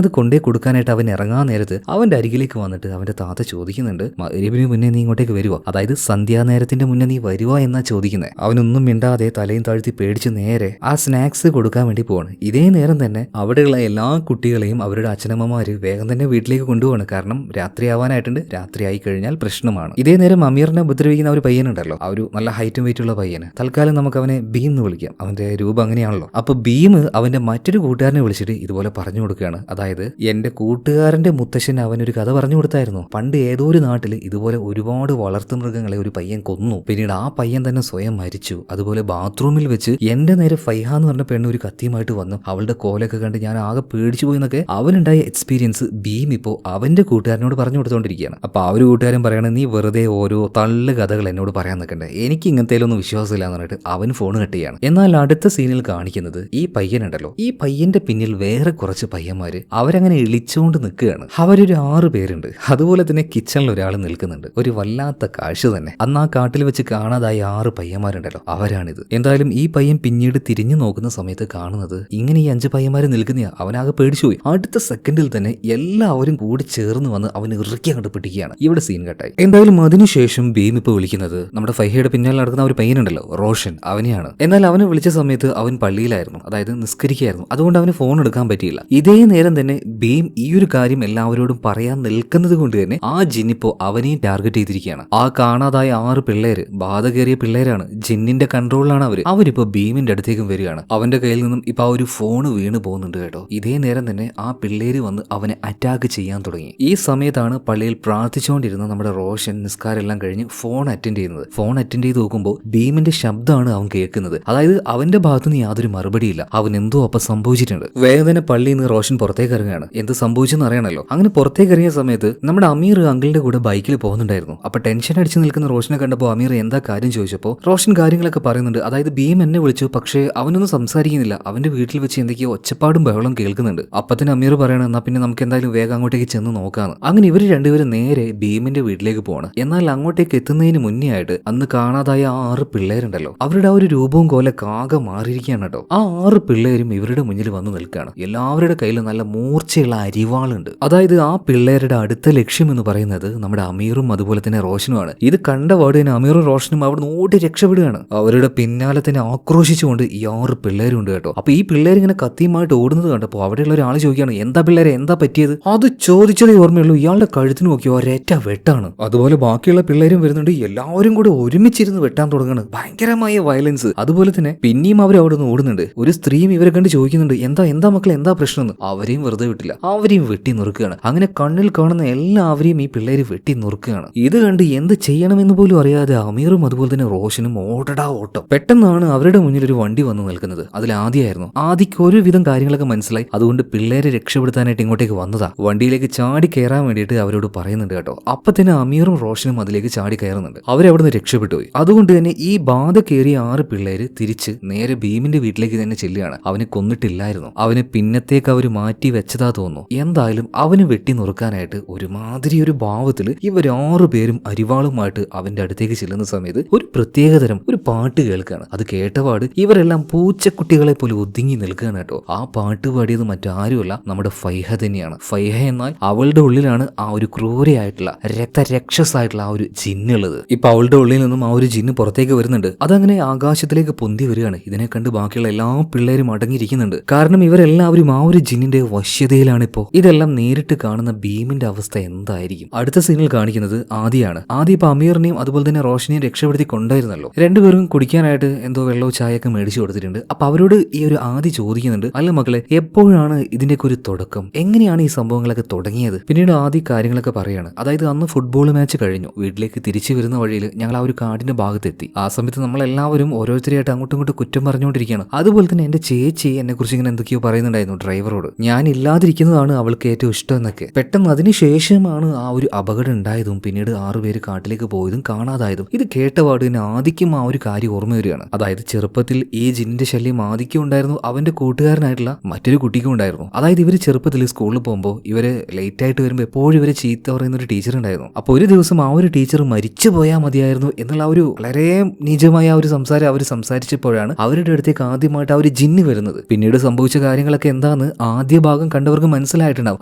അത് കൊണ്ടേ കൊടുക്കാനായിട്ട് അവൻ ഇറങ്ങാൻ നേരത്ത് അവന്റെ അരികിലേക്ക് വന്നിട്ട് അവന്റെ താത്ത ചോദിക്കുന്നുണ്ട്, മഗ്‌രിബിന് മുന്നേ നീ ഇങ്ങോട്ടേക്ക് വരുവോ, അതായത് സന്ധ്യാനേരത്തിന്റെ മുന്നേ നീ വരുവോ എന്നാ ചോദിക്കുന്നത്. അവനൊന്നും മിണ്ടാതെ തലയും താഴ്ത്തി പേടിച്ച് നേരെ ആ സ്നാക്സ് കൊടുക്കാൻ വേണ്ടി പോവാണ്. ഇതേ നേരം തന്നെ അവിടെയുള്ള എല്ലാ കുട്ടികളെയും അവരുടെ അച്ഛനമ്മമാര് വേഗം തന്നെ വീട്ടിലേക്ക് കൊണ്ടുപോവാണ്. കാരണം രാത്രിയാവാനായിട്ടുണ്ട്, രാത്രിയായി കഴിഞ്ഞാൽ പ്രശ്നമാണ്. ഇതേ നേരം അമീറിനെ ഉപദ്രവിക്കുന്ന ഒരു പയ്യനുണ്ടല്ലോ, ആ ഒരു നല്ല ഹൈറ്റും വെയിറ്റും ഉള്ള പയ്യന്, തൽക്കാലം നമുക്ക് അവനെ ഭീം എന്ന് വിളിക്കാം, അവന്റെ രൂപം അങ്ങനെയാണല്ലോ. അപ്പൊ ഭീം അവന്റെ മറ്റൊരു കൂട്ടുകാരനെ വിളിച്ചിട്ട് ഇതുപോലെ പറഞ്ഞു കൊടുക്കുകയാണ്. അതായത് എന്റെ കൂട്ടുകാരന്റെ മുത്തശ്ശൻ അവനൊരു കഥ പറഞ്ഞു കൊടുത്തായിരുന്നു. പണ്ട് ഏതോ ഒരു നാട്ടിൽ ഇതുപോലെ ഒരുപാട് വളർത്തുമൃഗങ്ങളെ ഒരു പയ്യൻ കൊന്നു. പിന്നീട് ആ പയ്യൻ തന്നെ സ്വയം മരിച്ചു. അതുപോലെ ബാത്റൂമിൽ വെച്ച് എന്റെ നേരെ ഫൈഹ എന്ന് പറഞ്ഞ പെണ്ണ് ഒരു കത്തിയുമായിട്ട് വന്നു. അവളുടെ കോലൊക്കെ കണ്ട് ഞാൻ ആകെ പേടിച്ചു പോയെന്നൊക്കെ അവനുണ്ടായ എക്സ്പീരിയൻസ് ഭീം ഇപ്പോൾ അവന്റെ കൂട്ടുകാരനോട് പറഞ്ഞു കൊടുത്തോണ്ടിരിക്കുകയാണ്. അപ്പൊ ആ ഒരു കൂട്ടുകാരൻ പറയണത്, നീ വെറുതെ ഓരോ തള്ളു കഥകൾ എന്നോട് പറയാൻ നിൽക്കണ്ടേ, എനിക്ക് ഇങ്ങനത്തേലൊന്നും വിശ്വാസമില്ല എന്ന് പറഞ്ഞിട്ട് അവൻ ഫോൺ കട്ട് ചെയ്യാണ്. എന്നാൽ അടുത്ത സീനിൽ കാണിക്കുന്നത് ഈ പയ്യനുണ്ടല്ലോ, ഈ പയ്യന്റെ പിന്നിൽ വേറെ കുറച്ച് പയ്യന്മാര് അവരങ്ങനെ എളിച്ചുകൊണ്ട് നിൽക്കുകയാണ്. അവരൊരു 6 പേരുണ്ട്. അതുപോലെ തന്നെ കിച്ചണിൽ ഒരാൾ നിൽക്കുന്നുണ്ട്. ഒരു വല്ലാത്ത കാഴ്ച തന്നെ. അന്ന് ആ കാട്ടിൽ വെച്ച് കാണാതായ 6 പയ്യന്മാരുണ്ടല്ലോ, അവരാണിത്. എന്തായാലും ഈ പയ്യൻ പിന്നീട് തിരിഞ്ഞു നോക്കുന്ന സമയത്ത് കാണുന്നത് ഇങ്ങനെ ഈ 5 പയ്യന്മാര് നിൽക്കുന്ന അവനാകെ പേടിച്ചുപോയി. അടുത്ത സെക്കൻഡിൽ തന്നെ എല്ലാവരും കൂടി ചേർന്ന് വന്ന് അവൻ ഇറുക്കി അങ്ങോട്ട് പിടിക്കുകയാണ്. ഇവിടെ സീൻ കട്ടായി. എന്തായാലും അതിനുശേഷം ഭീം ഇപ്പൊ വിളിക്കുന്നത് നമ്മുടെ ഫൈഹയുടെ പിന്നാലെ നടക്കുന്ന ഒരു പയ്യനുണ്ടല്ലോ റോഷൻ, അവനെയാണ്. എന്നാൽ അവനെ വിളിച്ച സമയത്ത് അവൻ പള്ളിയിലായിരുന്നു, അതായത് നിസ്കരിക്കായിരുന്നു. അതുകൊണ്ട് അവന് ഫോൺ എടുക്കാൻ പറ്റിയില്ല. ഇതേ നേരം തന്നെ ഭീം ഈ ഒരു കാര്യം എല്ലാവരോടും പറയാൻ നിൽക്കുന്നത് കൊണ്ട് തന്നെ ആ ജിന്നിപ്പോ അവനെയും ടാർഗറ്റ് ചെയ്തിരിക്കുകയാണ്. ആ കാണാതായ 6 പിള്ളേര് ബാധകേറിയ പിള്ളേരാണ്, ജിന്നിന്റെ കൺട്രോളിലാണ് അവരിപ്പോ ഭീമിന്റെ അടുത്തേക്കും വരികയാണ്. അവന്റെ കയ്യിൽ നിന്നും ഇപ്പൊ ആ ഒരു ഫോണ് വീണ് പോകുന്നുണ്ട് കേട്ടോ. ഇതേ നേരം തന്നെ ആ പിള്ളേര് വന്ന് അവനെ അറ്റാക്ക് ചെയ്യാൻ തുടങ്ങി. ഈ സമയത്താണ് പള്ളിയിൽ പ്രാർത്ഥിച്ചുകൊണ്ടിരുന്ന നമ്മുടെ റോഷൻ നിസ്കാരം എല്ലാം കഴിഞ്ഞ് ഫോൺ അറ്റൻഡ് ചെയ്യുന്നത്. ഫോൺ അറ്റൻഡ് ചെയ്ത് നോക്കുമ്പോൾ ഭീമിന്റെ ശബ്ദമാണ് അവൻ കേൾക്കുന്നത്. അതായത് അവന്റെ ഭാഗത്തുനിന്ന് യാതൊരു മറുപടിയില്ല. അവൻ എന്തോ അപ്പൊ സംഭവിച്ചിട്ടുണ്ട്. വേഗം തന്നെ പള്ളിയിൽ നിന്ന് റോഷൻ പുറത്തേക്ക് ഇറങ്ങുകയാണ്. എന്ത് സംഭവിച്ചെന്ന് അറിയണല്ലോ. അങ്ങനെ പുറത്തേക്ക് ഇറങ്ങിയ സമയത്ത് നമ്മുടെ അമീർ അങ്കിളിന്റെ കൂടെ ബൈക്കിൽ പോകുന്നുണ്ടായിരുന്നു. അപ്പൊ ടെൻഷൻ അടിച്ച് നിൽക്കുന്ന റോഷനെ കണ്ടപ്പോൾ അമീർ എന്താ കാര്യം ചോദിച്ചപ്പോൾ റോഷൻ കാര്യങ്ങളൊക്കെ പറയുന്നുണ്ട്. അതായത് ഭീം എന്നെ വിളിച്ചു, പക്ഷേ അവനൊന്നും സംസാരിക്കുന്നില്ല. അവന്റെ വീട്ടിൽ വെച്ച് എന്തൊക്കെയോ ഒച്ചപ്പാടും ബഹളം കേൾക്കുന്നുണ്ട്. അപ്പത്തിന് അമീർ പറയണം, എന്നാ പിന്നെ നമുക്ക് എന്തായാലും വേഗം അങ്ങോട്ടേക്ക് ചെന്ന് നോക്കാന്ന്. അങ്ങനെ ഇവർ രണ്ടുപേരും നേരെ ഭീമിന്റെ വീട്ടിലേക്ക് പോവാണ്. എന്നാൽ അങ്ങോട്ടേക്ക് എത്തുന്നതിന് മുന്നേ ആയിട്ട് അന്ന് കാണാതായ ആ 6 പിള്ളേരുണ്ടല്ലോ, അവരുടെ ആ ഒരു രൂപവും കോലൊക്കെ ആകെ മാറിയിരിക്കുകയാണ് കേട്ടോ. ആ 6 പിള്ളേരും ഇവരുടെ മുന്നിൽ വന്ന് നിൽക്കുകയാണ്. എല്ലാവരുടെ കയ്യിൽ നല്ല മൂർച്ചയുള്ള അരിവാളുണ്ട്. അതായത് ആ പിള്ളേരുടെ അടുത്ത ലക്ഷ്യം എന്ന് പറയുന്നത് നമ്മുടെ അമീറും അതുപോലെ തന്നെ റോഷനുമാണ്. ഇത് കണ്ട പാട് തന്നെ അമീറും റോഷനും അവിടെ നിന്ന് ഓടി രക്ഷപ്പെടുകയാണ്. അവരുടെ പിന്നാലെ തന്നെ ആക്രോശിച്ചുകൊണ്ട് ഈ 6 പിള്ളേരും ഉണ്ട് കേട്ടോ. അപ്പൊ ഈ പിള്ളേർ ഇങ്ങനെ കത്തിയുമായിട്ട് ഓടുന്നത് കണ്ടപ്പോൾ അവിടെയുള്ള ഒരാൾ ചോദിക്കുകയാണ്, എന്താ പിള്ളേരെ എന്താ പറ്റിയത്? അത് ചോദിച്ചതേ ഓർമ്മയുള്ളൂ, ഇയാളുടെ കഴുത്തിന് നോക്കിയോ ഒരേറ്റ വെട്ടാണ്. അതുപോലെ ബാക്കിയുള്ള പിള്ളേരും വരുന്നുണ്ട്. എല്ലാവരും കൂടെ ഒരുമിച്ചിരുന്ന് വെട്ടാൻ തുടങ്ങുകയാണ്. ഭയങ്കരമായ വയലൻസ്. അതുപോലെ തന്നെ പിന്നെയും അവർ അവിടെ നിന്ന് ഓടുന്നുണ്ട്. ഒരു സ്ത്രീയും ഇവരെ കണ്ട് ചോദിക്കുന്നുണ്ട്, എന്താ മക്കളെ എന്താ പ്രശ്നം എന്ന്. അവരെയും വെറുതെ വിട്ടില്ല, അവരെയും വെട്ടി നുറുക്കുകയാണ്. അങ്ങനെ കണ്ണിൽ കാണുന്ന എല്ലാവരെയും ഈ പിള്ളേര് വെട്ടി നുറുക്കുകയാണ്. ഇത് കണ്ട് എന്ത് ചെയ്യണമെന്ന് പോലും അറിയാതെ അമീറും അതുപോലെ തന്നെ റോഷനും ഓടടാ ഓട്ടം. പെട്ടെന്നാണ് അവരുടെ മുന്നിൽ ഒരു വണ്ടി വന്ന് നിൽക്കുന്നത്. അതിൽ ആദ്യമായിരുന്നു. ആദ്യക്ക് ഒരുവിധം കാര്യങ്ങളൊക്കെ മനസ്സിലായി. അതുകൊണ്ട് പിള്ളേരെ രക്ഷപ്പെടുത്താനായിട്ട് ഇങ്ങോട്ടേക്ക് വന്നതാ. വണ്ടിയിലേക്ക് ചാടി കയറാൻ വേണ്ടിയിട്ട് അവരോട് പറയുന്നുണ്ട് കേട്ടോ. അപ്പൊ തന്നെ അമീറും റോഷനും അതിലേക്ക് ചാടി കയറുന്നുണ്ട്. അവരവിടുന്ന് രക്ഷപ്പെട്ടു പോയി. അതുകൊണ്ട് തന്നെ ഈ ബാധ കയറിയ 6 പിള്ളേര് തിരിച്ച് നേരെ ഭീമിന്റെ വീട്ടിലേക്ക് തന്നെ ചെല്ലുകയാണ്. അവനെ കൊന്നിട്ടില്ലായിരുന്നു. അവനെ പിന്നത്തേക്ക് അവർ മാറ്റി വെച്ചതാ തോന്നുന്നു. എന്തായാലും അവന് വെട്ടി നുറുക്കാനായിട്ട് ഒരുമാതിരി ഒരു ഭാവത്തിൽ ഇവർ 6 പേരും അരിവാളുമായിട്ട് അവൻ അവന്റെ അടുത്തേക്ക് ചെല്ലുന്ന സമയത്ത് ഒരു പ്രത്യേകതരം ഒരു പാട്ട് കേൾക്കുകയാണ്. അത് കേട്ടപാട് ഇവരെല്ലാം പൂച്ചക്കുട്ടികളെ പോലെ ഒതുങ്ങി നിൽക്കുകയാണ് കേട്ടോ. ആ പാട്ട് പാടിയത് മറ്റാരുമല്ല, നമ്മുടെ ഫൈഹ തന്നെയാണ്. ഫൈഹ എന്നാൽ അവളുടെ ഉള്ളിലാണ് ആ ഒരു ക്രൂരയായിട്ടുള്ള രക്തരക്ഷസായിട്ടുള്ള ആ ഒരു ജിന്നുള്ളത്. ഇപ്പൊ അവളുടെ ഉള്ളിൽ നിന്നും ആ ഒരു ജിന്ന് പുറത്തേക്ക് വരുന്നുണ്ട്. അതങ്ങനെ ആകാശത്തിലേക്ക് പൊന്തി വരികയാണ്. ഇതിനെ കണ്ട് ബാക്കിയുള്ള എല്ലാ പിള്ളേരും അടങ്ങിയിരിക്കുന്നുണ്ട്. കാരണം ഇവരെല്ലാവരും ആ ഒരു ജിന്നിന്റെ വശ്യതയിലാണ് ഇപ്പോ. ഇതെല്ലാം നേരിട്ട് കാണുന്ന ഭീമിന്റെ അവസ്ഥ എന്തായിരിക്കും? അടുത്ത സീനിൽ കാണിക്കുന്നത് ആദിയാണ്. ആദി ഇപ്പൊ അമീറിനെയും അതുപോലെ തന്നെ റോഷനെയും രക്ഷപ്പെടുത്തി കൊണ്ടായിരുന്നല്ലോ. രണ്ടുപേരും കുടിക്കാനായിട്ട് എന്തോ വെള്ളവും ചായയൊക്കെ മേടിച്ചു കൊടുത്തിട്ടുണ്ട്. അപ്പൊ അവരോട് ഈ ഒരു ആദി ചോദിക്കുന്നുണ്ട്, അല്ല മക്കളെ, എപ്പോഴാണ് ഇതിന്റെയൊക്കെ ഒരു തുടക്കം? എങ്ങനെയാണ് ഈ സംഭവങ്ങളൊക്കെ തുടങ്ങിയത്? പിന്നീട് ആദി കാര്യങ്ങളൊക്കെ പറയാണ്. അതായത് അന്ന് ഫുട്ബോൾ മാച്ച് കഴിഞ്ഞു, വീട്ടിലേക്ക് തിരിച്ചു വരുന്ന വഴിയിൽ ഞങ്ങൾ ആ ഒരു കാടിന്റെ ഭാഗത്തെത്തി. ആ സമയത്ത് നമ്മളെല്ലാവരും ഓരോരുത്തരെയായിട്ട് അങ്ങോട്ടും ഇങ്ങോട്ടും കുറ്റം പറഞ്ഞുകൊണ്ടിരിക്കുകയാണ്. അതുപോലെ തന്നെ എന്റെ ചേച്ചി എന്നെ കുറിച്ച് ഇങ്ങനെ എന്തൊക്കെയോ പറയുന്നുണ്ടായിരുന്നു ഡ്രൈവറോട്. ഞാൻ ഇല്ലാതിരിക്കുന്നതാണ് അവൾക്ക് ഏറ്റവും ഇഷ്ടം എന്നൊക്കെ. പെട്ടെന്ന് അതിനുശേഷമാണ് ആ ഒരു അപകടം ഉണ്ടായതും പിന്നീട് 6 പേര് കാട്ടിലേക്ക് പോയതും കാണാതായതും. ഇത് കേട്ടപാട് തന്നെ ആദിക്കും ആ ഒരു കാര്യം ഓർമ്മ വരികയാണ്. അതായത് ചെറുപ്പത്തിൽ ഈ ജിന്നിന്റെ ശല്യം ആദിക്കും ഉണ്ടായിരുന്നു, അവന്റെ കൂട്ടുകാരനായിട്ടുള്ള മറ്റൊരു കുട്ടിക്കും ഉണ്ടായിരുന്നു. അതായത് ഇവര് ചെറുപ്പത്തിൽ സ്കൂളിൽ പോകുമ്പോൾ ഇവര് ലേറ്റ് ആയിട്ട് വരുമ്പോൾ എപ്പോഴും ഇവരെ ചീത്ത പറയുന്ന ഒരു ടീച്ചർ ഉണ്ടായിരുന്നു. അപ്പോൾ ഒരു ദിവസം ആ ഒരു ടീച്ചർ മരിച്ചു പോയാൽ മതിയായിരുന്നു എന്നുള്ള ആ ഒരു വളരെ നീചമായ ആ ഒരു സംസാരം അവർ സംസാരിച്ചപ്പോഴാണ് അവരുടെ അടുത്തേക്ക് ആദ്യമായിട്ട് ആ ഒരു ജിന്ന് വരുന്നത്. പിന്നീട് സംഭവിച്ച കാര്യങ്ങളൊക്കെ എന്താന്ന് ആദ്യ ഭാഗം കണ്ടവർക്ക് മനസ്സിലായിട്ടുണ്ടാവും.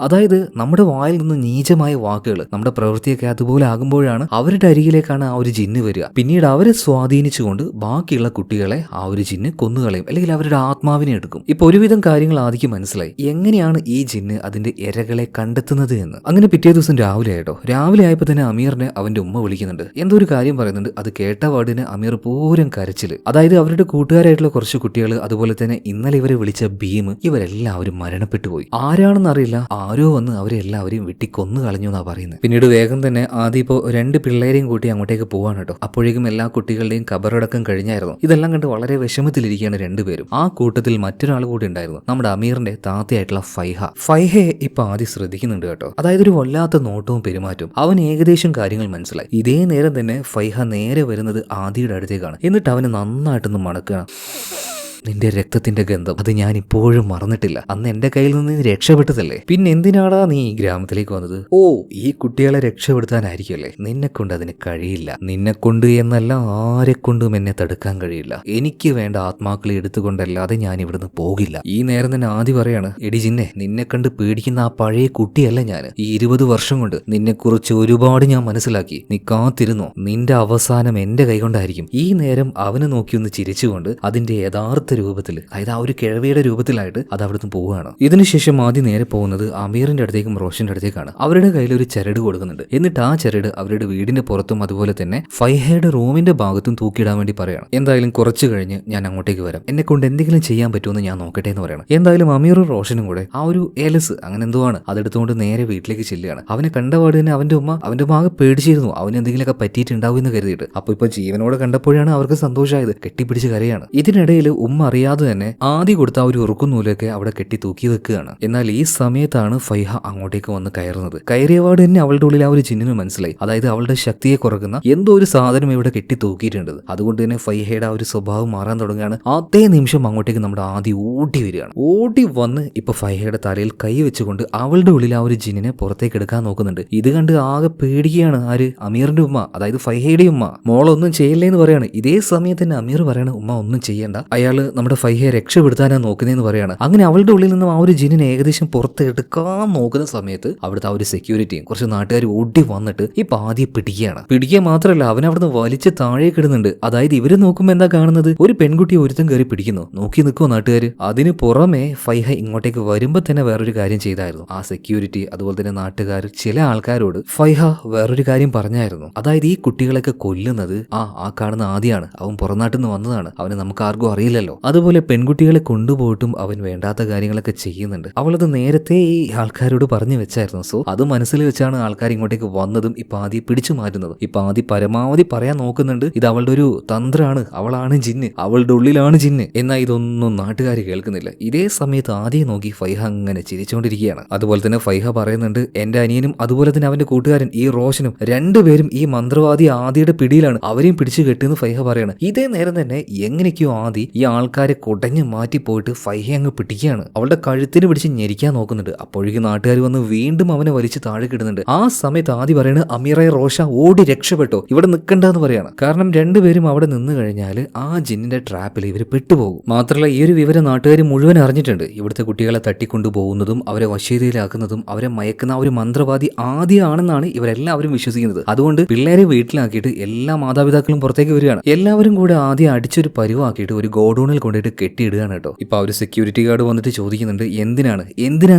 അതായത് നമ്മുടെ വായിൽ നിന്ന് നീചമായ വാക്കുകൾ, നമ്മുടെ പ്രവൃത്തിയൊക്കെ അതുപോലെ ആകുമ്പോഴാണ് അവരുടെ അരികിലേക്കാണ് ആ ഒരു ജിന്ന് വരിക. പിന്നീട് അവരെ സ്വാധീനിച്ചുകൊണ്ട് ബാക്കിയുള്ള കുട്ടികളെ ആ ഒരു ജിന്ന് കൊന്നുകളയും, അല്ലെങ്കിൽ അവരുടെ ആത്മാവിനെ എടുക്കും. ഇപ്പൊ ഒരുവിധം കാര്യങ്ങൾ ആദ്യം മനസ്സിലായി എങ്ങനെയാണ് ഈ ജിന്ന് അതിന്റെ ഇരകളെ കണ്ടെത്തുന്നത് എന്ന്. അങ്ങനെ പിറ്റേ ദിവസം രാവിലെ ആയിട്ടോ. രാവിലെ ആയപ്പോൾ തന്നെ അമീറിനെ അവന്റെ ഉമ്മ വിളിക്കുന്നുണ്ട്, എന്തോ ഒരു കാര്യം പറയുന്നുണ്ട്. അത് കേട്ട പാടിന് അമീർ പൂരം കരച്ചില്. അതായത് അവരുടെ കൂട്ടുകാരായിട്ടുള്ള കുറച്ച് കുട്ടികൾ, അതുപോലെ തന്നെ ഇന്നലെ ഇവരെ വിളിച്ച ഭീം, ഇവരെല്ലാവരും മരണപ്പെട്ടു പോയി. ആരാണെന്ന് അറിയില്ല, ആരോ വന്ന് അവരെ എല്ലാവരെയും വെട്ടി കൊന്നു കളഞ്ഞു എന്നാ പറയുന്നത്. പിന്നീട് വേഗം തന്നെ ആദ്യം ഇപ്പോൾ 2 പിള്ളേരെയും കൂട്ടി അങ്ങോട്ടേക്ക് പോവാണ് കേട്ടോ. അപ്പോഴേക്കും എല്ലാ കുട്ടികളുടെയും കബറടക്കം കഴിഞ്ഞായിരുന്നു. ഇതെല്ലാം കണ്ട് വളരെ വിഷമത്തിലിരിക്കുകയാണ് രണ്ടുപേരും. ആ കൂട്ടത്തിൽ മറ്റൊരാൾ കൂടി ഉണ്ടായിരുന്നു, നമ്മുടെ അമീറിന്റെ താത്തയായിട്ടുള്ള ഫൈഹ. ഫൈഹയെ ഇപ്പൊ ആദ്യം ശ്രദ്ധിക്കുന്നുണ്ട് കേട്ടോ. അതായത് ഒരു വല്ലാത്ത നോട്ടവും പെരുമാറ്റവും. അവൻ ഏകദേശം കാര്യങ്ങൾ മനസ്സിലായി. ഇതേ നേരം തന്നെ ഫൈഹ നേരെ വരുന്നത് ആദിയുടെ അടുത്തേക്കാണ്. എന്നിട്ട് അവന് നന്നായിട്ടൊന്ന് മണക്കുകയാണ്. നിന്റെ രക്തത്തിന്റെ ഗന്ധം, അത് ഞാൻ ഇപ്പോഴും മറന്നിട്ടില്ല. അന്ന് എന്റെ കയ്യിൽ നിന്ന് നീ രക്ഷപ്പെട്ടതല്ലേ, പിന്നെ എന്തിനാടാ നീ ഈ ഗ്രാമത്തിലേക്ക് വന്നത്? ഓ, ഈ കുട്ടികളെ രക്ഷപ്പെടുത്താനായിരിക്കുമല്ലേ? നിന്നെ കൊണ്ട് അതിന് കഴിയില്ല. നിന്നെ കൊണ്ട് എന്നല്ല, ആരെ കൊണ്ടും എന്നെ തടുക്കാൻ കഴിയില്ല. എനിക്ക് വേണ്ട ആത്മാക്കളെ എടുത്തുകൊണ്ടല്ലാതെ ഞാൻ ഇവിടുന്ന് പോകില്ല. ഈ നേരം തന്നെ ആദ്യം പറയാണ്, എടി ജിന്നെ, നിന്നെ കണ്ട് പേടിക്കുന്ന ആ പഴയ കുട്ടിയല്ല ഞാൻ. ഈ 20 വർഷം കൊണ്ട് നിന്നെക്കുറിച്ച് ഒരുപാട് ഞാൻ മനസ്സിലാക്കി. നീ കാത്തിരുന്നോ, നിന്റെ അവസാനം എന്റെ കൈകൊണ്ടായിരിക്കും. ഈ നേരം അവനെ നോക്കി ഒന്ന് ചിരിച്ചുകൊണ്ട് അതിന്റെ യഥാർത്ഥ രൂപത്തിൽ, അതായത് ആ ഒരു കിഴവിയുടെ രൂപത്തിലായിട്ട് അത് അവിടുന്ന് പോവുകയാണ്. ഇതിനുശേഷം ആദ്യം നേരെ പോകുന്നത് അമീറിന്റെ അടുത്തേക്കും റോഷന്റെ അടുത്തേക്കാണ്. അവരുടെ കയ്യിൽ ഒരു ചരട് കൊടുക്കുന്നുണ്ട്. എന്നിട്ട് ആ ചരട് അവരുടെ വീടിന്റെ പുറത്തും അതുപോലെ തന്നെ ഫൈഹയുടെ റൂമിന്റെ ഭാഗത്തും തൂക്കിയിടാൻ വേണ്ടി പറയണം. എന്തായാലും കുറച്ച് കഴിഞ്ഞ് ഞാൻ അങ്ങോട്ടേക്ക് വരാം, എന്നെ കൊണ്ട് എന്തെങ്കിലും ചെയ്യാൻ പറ്റുമെന്ന് ഞാൻ നോക്കട്ടെ എന്ന് പറയണം. എന്തായാലും അമീറും റോഷനും കൂടെ ആ ഒരു എലസ് അങ്ങനെ എന്തോ ആണ് അതെടുത്തുകൊണ്ട് നേരെ വീട്ടിലേക്ക് ചെല്ലുകയാണ്. അവനെ കണ്ടപാട് തന്നെ അവന്റെ ഉമ്മ അവന്റെ ഭാഗം പേടിച്ചിരുന്നു, അവന് എന്തെങ്കിലുമൊക്കെ പറ്റിയിട്ടുണ്ടാവും എന്ന് കരുതിയിട്ട്. അപ്പൊ ഇപ്പൊ ജീവനോടെ കണ്ടപ്പോഴാണ് അവർക്ക് സന്തോഷമായത്. കെട്ടിപ്പിടിച്ച് കരയാണ്. ഇതിനിടയിൽ ഉമ്മ അറിയാതെ തന്നെ ആദ്യം കൊടുത്ത ആ ഒരു ഉറുക്കുന്നൂലൊക്കെ അവിടെ കെട്ടി തൂക്കി വെക്കുകയാണ്. എന്നാൽ ഈ സമയത്താണ് ഫൈഹ അങ്ങോട്ടേക്ക് വന്ന് കയറുന്നത്. കയറിയപാട് തന്നെ അവളുടെ ഉള്ളിൽ ആ ഒരു ജിന്നിന് മനസ്സിലായി, അതായത് അവളുടെ ശക്തിയെ കുറക്കുന്ന എന്തോ ഒരു സാധനം ഇവിടെ കെട്ടി തൂക്കിയിട്ടുണ്ട്. അതുകൊണ്ട് തന്നെ ഫൈഹയുടെ ആ ഒരു സ്വഭാവം മാറാൻ തുടങ്ങുകയാണ്. അതേ നിമിഷം അങ്ങോട്ടേക്ക് നമ്മുടെ ആദ്യം ഓടി വരികയാണ്. ഓടി വന്ന് ഇപ്പൊ ഫൈഹയുടെ തലയിൽ കൈ വെച്ചുകൊണ്ട് അവളുടെ ഉള്ളിൽ ആ ഒരു ജിന്നിനെ പുറത്തേക്ക് എടുക്കാൻ നോക്കുന്നുണ്ട്. ഇത് കണ്ട് ആകെ പേടിക്കുകയാണ് ആര്? അമീറിന്റെ ഉമ്മ, അതായത് ഫൈഹയുടെ ഉമ്മ. മോളൊന്നും ചെയ്യല്ലേ എന്ന് പറയാണ്. ഇതേ സമയത്ത് തന്നെ അമീർ പറയാണ്, ഉമ്മ ഒന്നും ചെയ്യണ്ട, അയാള് നമ്മുടെ ഫൈഹയെ രക്ഷപ്പെടുത്താനാ നോക്കുന്നതെന്ന് പറയാണ്. അങ്ങനെ അവളുടെ ഉള്ളിൽ നിന്നും ആ ഒരു ജിന്നിനെ ഏകദേശം പുറത്തെടുക്കാൻ നോക്കുന്ന സമയത്ത് അവിടുത്തെ ആ ഒരു സെക്യൂരിറ്റിയും കുറച്ച് നാട്ടുകാർ ഓടി വന്നിട്ട് ഈ പാതിയെ പിടിക്കുകയാണ്. പിടിക്കുക മാത്രമല്ല, അവൻ അവിടുന്ന് വലിച്ച് താഴേക്ക് ഇടുന്നുണ്ട്. അതായത് ഇവര് നോക്കുമ്പോൾ എന്താ കാണുന്നത്? ഒരു പെൺകുട്ടിയെ ഒരുത്തം കയറി പിടിക്കുന്നു. നോക്കി നിൽക്കുമോ നാട്ടുകാർ. അതിന് പുറമെ ഫൈഹ ഇങ്ങോട്ടേക്ക് വരുമ്പോൾ തന്നെ വേറൊരു കാര്യം ചെയ്തായിരുന്നു. ആ സെക്യൂരിറ്റി അതുപോലെ തന്നെ നാട്ടുകാർ ചില ആൾക്കാരോട് ഫൈഹ വേറൊരു കാര്യം പറഞ്ഞായിരുന്നു. അതായത് ഈ കുട്ടികളൊക്കെ കൊല്ലുന്നത് ആ കാണുന്ന ആദ്യമാണ്, അവൻ പുറംനാട്ടിൽ നിന്ന് വന്നതാണ്, അവന് നമുക്ക് ആർക്കും അറിയില്ലല്ലോ. അതുപോലെ പെൺകുട്ടികളെ കൊണ്ടുപോയിട്ടും അവൻ വേണ്ടാത്ത കാര്യങ്ങളൊക്കെ ചെയ്യുന്നുണ്ട്. അവളത് നേരത്തെ ഈ ആൾക്കാരോട് പറഞ്ഞു വെച്ചായിരുന്നു. സോ അത് മനസ്സിൽ വെച്ചാണ് ആൾക്കാർ ഇങ്ങോട്ടേക്ക് വന്നതും ഇപ്പൊ ആദ്യം പിടിച്ചു മാറ്റുന്നതും. ഇപ്പൊ ആദ്യം പരമാവധി പറയാൻ നോക്കുന്നുണ്ട്, ഇത് അവളുടെ ഒരു തന്ത്രമാണ്, അവളാണ് ജിന്ന്, അവളുടെ ഉള്ളിലാണ് ജിന്ന്. എന്നാൽ ഇതൊന്നും നാട്ടുകാർ കേൾക്കുന്നില്ല. ഇതേ സമയത്ത് ആദ്യം നോക്കി ഫൈഹ അങ്ങനെ ചിരിച്ചുകൊണ്ടിരിക്കുകയാണ്. അതുപോലെ തന്നെ ഫൈഹ പറയുന്നുണ്ട്, എന്റെ അനിയനും അതുപോലെ തന്നെ അവന്റെ കൂട്ടുകാരൻ ഈ റോഷനും രണ്ടുപേരും ഈ മന്ത്രവാദി ആദിയുടെ പിടിയിലാണ്, അവരെയും പിടിച്ചു കെട്ടിയെന്ന് ഫൈഹ പറയാണ്. ഇതേ നേരം തന്നെ എങ്ങനെയൊക്കെയോ ആദി ഈ ആൾ ആൾക്കാരെ കുടഞ്ഞ് മാറ്റി പോയിട്ട് ഫൈഹ അങ്ങ് പിടിക്കുകയാണ്. അവളുടെ കഴുത്തിന് പിടിച്ച് ഞെരിക്കാൻ നോക്കുന്നുണ്ട്. അപ്പോഴേക്കും നാട്ടുകാർ വന്ന് വീണ്ടും അവനെ വലിച്ച് താഴെ കിടുന്നുണ്ട്. ആ സമയത്ത് ആദ്യം പറയുന്നത് അമീറയെ റോഷ ഓടി രക്ഷപ്പെട്ടോ, ഇവിടെ നിൽക്കണ്ടെന്ന് പറയാണ്. കാരണം രണ്ടുപേരും അവിടെ നിന്ന് കഴിഞ്ഞാൽ ആ ജിന്നിന്റെ ട്രാപ്പിൽ ഇവർ പെട്ടുപോകും. മാത്രമല്ല ഈ ഒരു വിവരം നാട്ടുകാർ മുഴുവൻ അറിഞ്ഞിട്ടുണ്ട്. ഇവിടുത്തെ കുട്ടികളെ തട്ടിക്കൊണ്ടുപോകുന്നതും അവരെ വശീതയിലാക്കുന്നതും അവരെ മയക്കുന്ന ആ ഒരു മന്ത്രവാദി ആദ്യമാണെന്നാണ് ഇവരെല്ലാവരും വിശ്വസിക്കുന്നത്. അതുകൊണ്ട് പിള്ളേരെ വീട്ടിലാക്കിയിട്ട് എല്ലാ മാതാപിതാക്കളും പുറത്തേക്ക് വരികയാണ്. എല്ലാവരും കൂടെ ആദ്യം അടിച്ചൊരു പരുവാക്കിയിട്ട് ഒരു ഗോഡൌണിൽ കൊണ്ടുപോയിട്ട് കെട്ടിയിടുകയാണ് കേട്ടോ. ഇപ്പൊ ആ ഒരു സെക്യൂരിറ്റി ഗാർഡ് വന്നിട്ട് ചോദിക്കുന്നുണ്ട് എന്തിനാണ്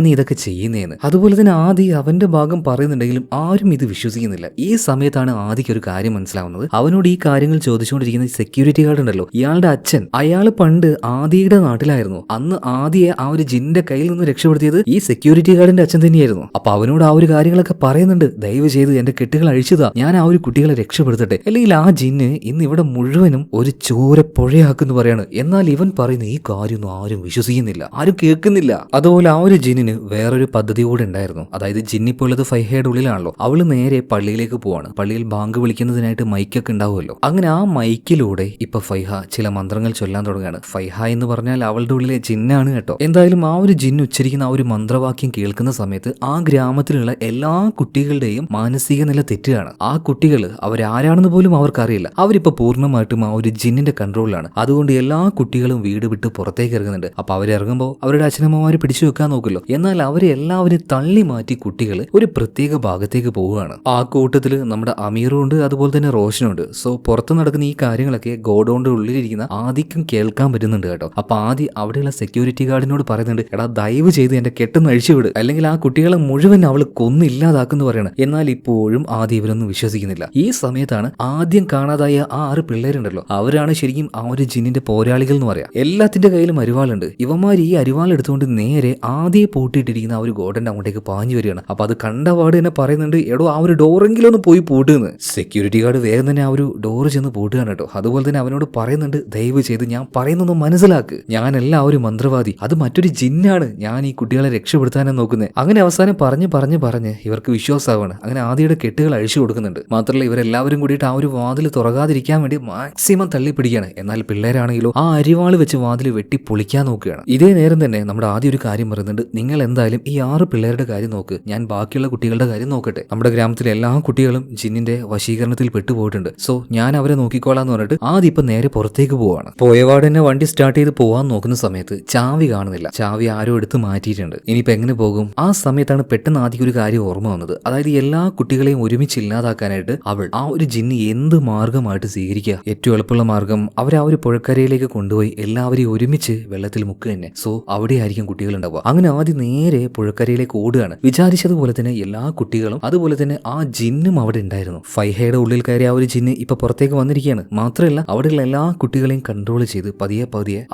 നീ ഇതൊക്കെ ചെയ്യുന്നതെന്ന്. അതുപോലെ തന്നെ ആദ്യം അവന്റെ ഭാഗം പറയുന്നുണ്ടെങ്കിലും ആരും ഇത് വിശ്വസിക്കുന്നില്ല. ഈ സമയത്താണ് ആദിക്ക് ഒരു കാര്യം മനസ്സിലാവുന്നത്. അവനോട് ഈ കാര്യങ്ങൾ ചോദിച്ചുകൊണ്ടിരിക്കുന്ന സെക്യൂരിറ്റി ഗാർഡ് ഉണ്ടല്ലോ, ഇയാളുടെ അച്ഛൻ, അയാൾ പണ്ട് ആദിയുടെ നാട്ടിലായിരുന്നു. അന്ന് ആദിയെ ആ ഒരു ജിന്റെ കയ്യിൽ നിന്ന് രക്ഷപ്പെടുത്തിയത് ഈ സെക്യൂരിറ്റി ഗാർഡിന്റെ അച്ഛൻ തന്നെയായിരുന്നു. അപ്പൊ അവനോട് ആ ഒരു കാര്യങ്ങളൊക്കെ പറയുന്നുണ്ട്. ദയവ് ചെയ്ത് എന്റെ കെട്ടുകൾ അഴിച്ചതാ, ഞാൻ ആ ഒരു കുട്ടികളെ രക്ഷപ്പെടുത്തട്ടെ, അല്ലെങ്കിൽ ആ ജിന്ന് ഇന്ന് ഇവിടെ മുഴുവനും ഒരു ചോര പുഴയാക്കുന്നു പറയാണ്. എന്നാൽ ഇവൻ പറയുന്ന ഈ കാര്യമൊന്നും ആരും വിശ്വസിക്കുന്നില്ല, ആരും കേൾക്കുന്നില്ല. അതുപോലെ ആ ഒരു ജിന്നിന് വേറൊരു പദ്ധതി കൂടെ ഉണ്ടായിരുന്നു. അതായത് ജിന്നിപ്പോൾ ഉള്ളത് ഫൈഹയുടെ ഉള്ളിലാണല്ലോ. അവള് നേരെ പള്ളിയിലേക്ക് പോവാണ്. പള്ളിയിൽ ബാങ്ക് വിളിക്കുന്നതിനായിട്ട് മൈക്കൊക്കെ ഉണ്ടാവുമല്ലോ. അങ്ങനെ ആ മൈക്കിലൂടെ ഇപ്പൊ ഫൈഹ ചില മന്ത്രങ്ങൾ ചൊല്ലാൻ തുടങ്ങുകയാണ്. ഫൈഹ എന്ന് പറഞ്ഞാൽ അവളുടെ ഉള്ളിലെ ജിന്നാണ് കേട്ടോ. എന്തായാലും ആ ഒരു ജിന്ന് ഉച്ചരിക്കുന്ന ആ ഒരു മന്ത്രവാക്യം കേൾക്കുന്ന സമയത്ത് ആ ഗ്രാമത്തിലുള്ള എല്ലാ കുട്ടികളുടെയും മാനസിക നില തെറ്റുകയാണ്. ആ കുട്ടികൾ അവരാരാണെന്ന് പോലും അവർക്കറിയില്ല. അവരിപ്പോ പൂർണ്ണമായിട്ടും ആ ഒരു ജിന്നിന്റെ കൺട്രോളിലാണ്. അതുകൊണ്ട് എല്ലാ കുട്ടികളും വീട് വിട്ട് പുറത്തേക്ക് ഇറങ്ങുന്നുണ്ട്. അപ്പൊ അവരിറങ്ങുമ്പോൾ അവരുടെ അച്ഛനമ്മമാര് പിടിച്ചു വെക്കാൻ നോക്കുമല്ലോ. എന്നാൽ അവരെ എല്ലാവരും തള്ളി മാറ്റി കുട്ടികൾ ഒരു പ്രത്യേക ഭാഗത്തേക്ക് പോവുകയാണ്. ആ കൂട്ടത്തിൽ നമ്മുടെ അമീറും ഉണ്ട്, അതുപോലെ തന്നെ റോഷനും ഉണ്ട്. സോ പുറത്ത് നടക്കുന്ന ഈ കാര്യങ്ങളൊക്കെ ഗോഡൌണിന്റെ ഉള്ളിലിരിക്കുന്ന ആദിക്കും കേൾക്കാൻ പറ്റുന്നുണ്ട് കേട്ടോ. അപ്പൊ ആദ്യം അവിടെയുള്ള സെക്യൂരിറ്റി ഗാർഡിനോട് പറയുന്നുണ്ട്, എടാ ദയവ് ചെയ്ത് എന്റെ കെട്ടൊന്ന് അഴിച്ചുവിട്, അല്ലെങ്കിൽ ആ കുട്ടികളെ മുഴുവൻ അവൾ കൊന്നില്ലാതാക്കുന്നു പറയണം. എന്നാൽ ഇപ്പോഴും ആദ്യം ഇവരൊന്നും വിശ്വസിക്കുന്നില്ല. ഈ സമയത്താണ് ആദ്യം കാണാതായ ആ 6 പിള്ളേരുണ്ടല്ലോ, അവരാണ് ശരിക്കും ആ ഒരു ജിന്നിന്റെ പോരാളികൾ എന്ന് പറയാം. എല്ലാത്തിന്റെ കയ്യിലും അരിവാളുണ്ട്. ഇവന്മാർ ഈ അരിവാൾ എടുത്തുകൊണ്ട് നേരെ ആദ്യം പൂട്ടിയിട്ടിരിക്കുന്ന ആ ഒരു ഗോഡന്റെ അങ്ങോട്ടേക്ക് പാഞ്ഞു വരികയാണ്. അപ്പൊ അത് കണ്ടപാട് തന്നെ പറയുന്നുണ്ട്, എടോ ആ ഒരു ഡോറെങ്കിലും ഒന്ന് പോയി പൂട്ടുന്ന്. സെക്യൂരിറ്റി ഗാർഡ് വേഗം തന്നെ ആ ഒരു ഡോറ് ചെന്ന് പൂട്ടുകയാണ് കേട്ടോ. അതുപോലെ തന്നെ അവനോട് പറയുന്നുണ്ട്, ദയവ് ചെയ്ത് ഞാൻ പറയുന്നൊന്നും മനസ്സിലാക്ക്, ഞാനല്ല ആ ഒരു മന്ത്രവാദി, അത് മറ്റൊരു ജിന്നാണ്, ഞാൻ ഈ കുട്ടികളെ രക്ഷപ്പെടുത്താനാണ് നോക്കുന്നത്. അങ്ങനെ അവസാനം പറഞ്ഞ് ഇവർക്ക് വിശ്വാസമാവാണ്. അങ്ങനെ ആദ്യയുടെ കെട്ടുകൾ അഴിച്ചു കൊടുക്കുന്നുണ്ട്. മാത്രമല്ല ഇവരെല്ലാവരും കൂടിയിട്ട് ആ ഒരു വാതിൽ തുറക്കാതിരിക്കാൻ വേണ്ടി മാക്സിമം തള്ളി പിടിക്കുകയാണ്. എന്നാൽ പിള്ളേരാണെങ്കിലോ ആ അരിവാള് വെച്ച് വാതിൽ വെട്ടി പൊളിക്കാൻ നോക്കുകയാണ്. ഇതേ നേരം തന്നെ നമ്മുടെ ആദ്യം ഒരു കാര്യം പറയുന്നുണ്ട്, നിങ്ങൾ എന്തായാലും ഈ 6 പിള്ളേരുടെ കാര്യം നോക്ക്, ഞാൻ ബാക്കിയുള്ള കുട്ടികളുടെ കാര്യം നോക്കട്ടെ. നമ്മുടെ ഗ്രാമത്തിലെ എല്ലാ കുട്ടികളും ജിന്നിന്റെ വശീകരണത്തിൽ പെട്ടുപോയിട്ടുണ്ട്. സോ ഞാൻ അവരെ നോക്കിക്കോളാന്ന് പറഞ്ഞിട്ട് ആദ്യം ഇപ്പൊ നേരെ പുറത്തേക്ക് പോവാണ്. പോയപാട് തന്നെ വണ്ടി സ്റ്റാർട്ട് ചെയ്ത് പോവാൻ നോക്കുന്ന സമയത്ത് ചാവി കാണുന്നില്ല. ചാവി ആരോ എടുത്ത് മാറ്റിയിട്ടുണ്ട്. ഇനിയിപ്പോ എങ്ങനെ പോകും? ആ സമയത്താണ് പെട്ടെന്ന് ആദ്യം ഒരു കാര്യം ഓർമ്മ വന്നത്. അതായത് എല്ലാ കുട്ടികളെയും ഒരുമിച്ച് ഇല്ലാതാക്കാനായിട്ട് അവൾ ആ ഒരു ജിന്ന് എന്ത് മാർഗമായിട്ട് സ്വീകരിക്കുക? ഏറ്റവും എളുപ്പമുള്ള മാർഗം അവരെ ആ ഒരു പുഴക്കരയിലേക്ക് കൊണ്ടുപോയി എല്ലാവരെയും ഒരുമിച്ച് വെള്ളത്തിൽ മുക്കുക തന്നെ. സോ അവിടെയായിരിക്കും കുട്ടികൾ ഉണ്ടാവുക. അങ്ങനെ ആദ്യം നേരെ പുഴക്കരയിലേക്ക് ഓടുകയാണ്. വിചാരിച്ചതുപോലെ തന്നെ എല്ലാ കുട്ടികളും അതുപോലെ തന്നെ ആ ജിന്നും അവിടെ ഉണ്ടായിരുന്നു. ഫൈഹയുടെ ഉള്ളിൽ കയറി ആ ഒരു ജിന്ന് ഇപ്പൊ പുറത്തേക്ക് വന്നിരിക്കുകയാണ്. മാത്രമല്ല അവിടെയുള്ള എല്ലാ കുട്ടികളെയും കൺട്രോൾ ചെയ്ത് പതിയെ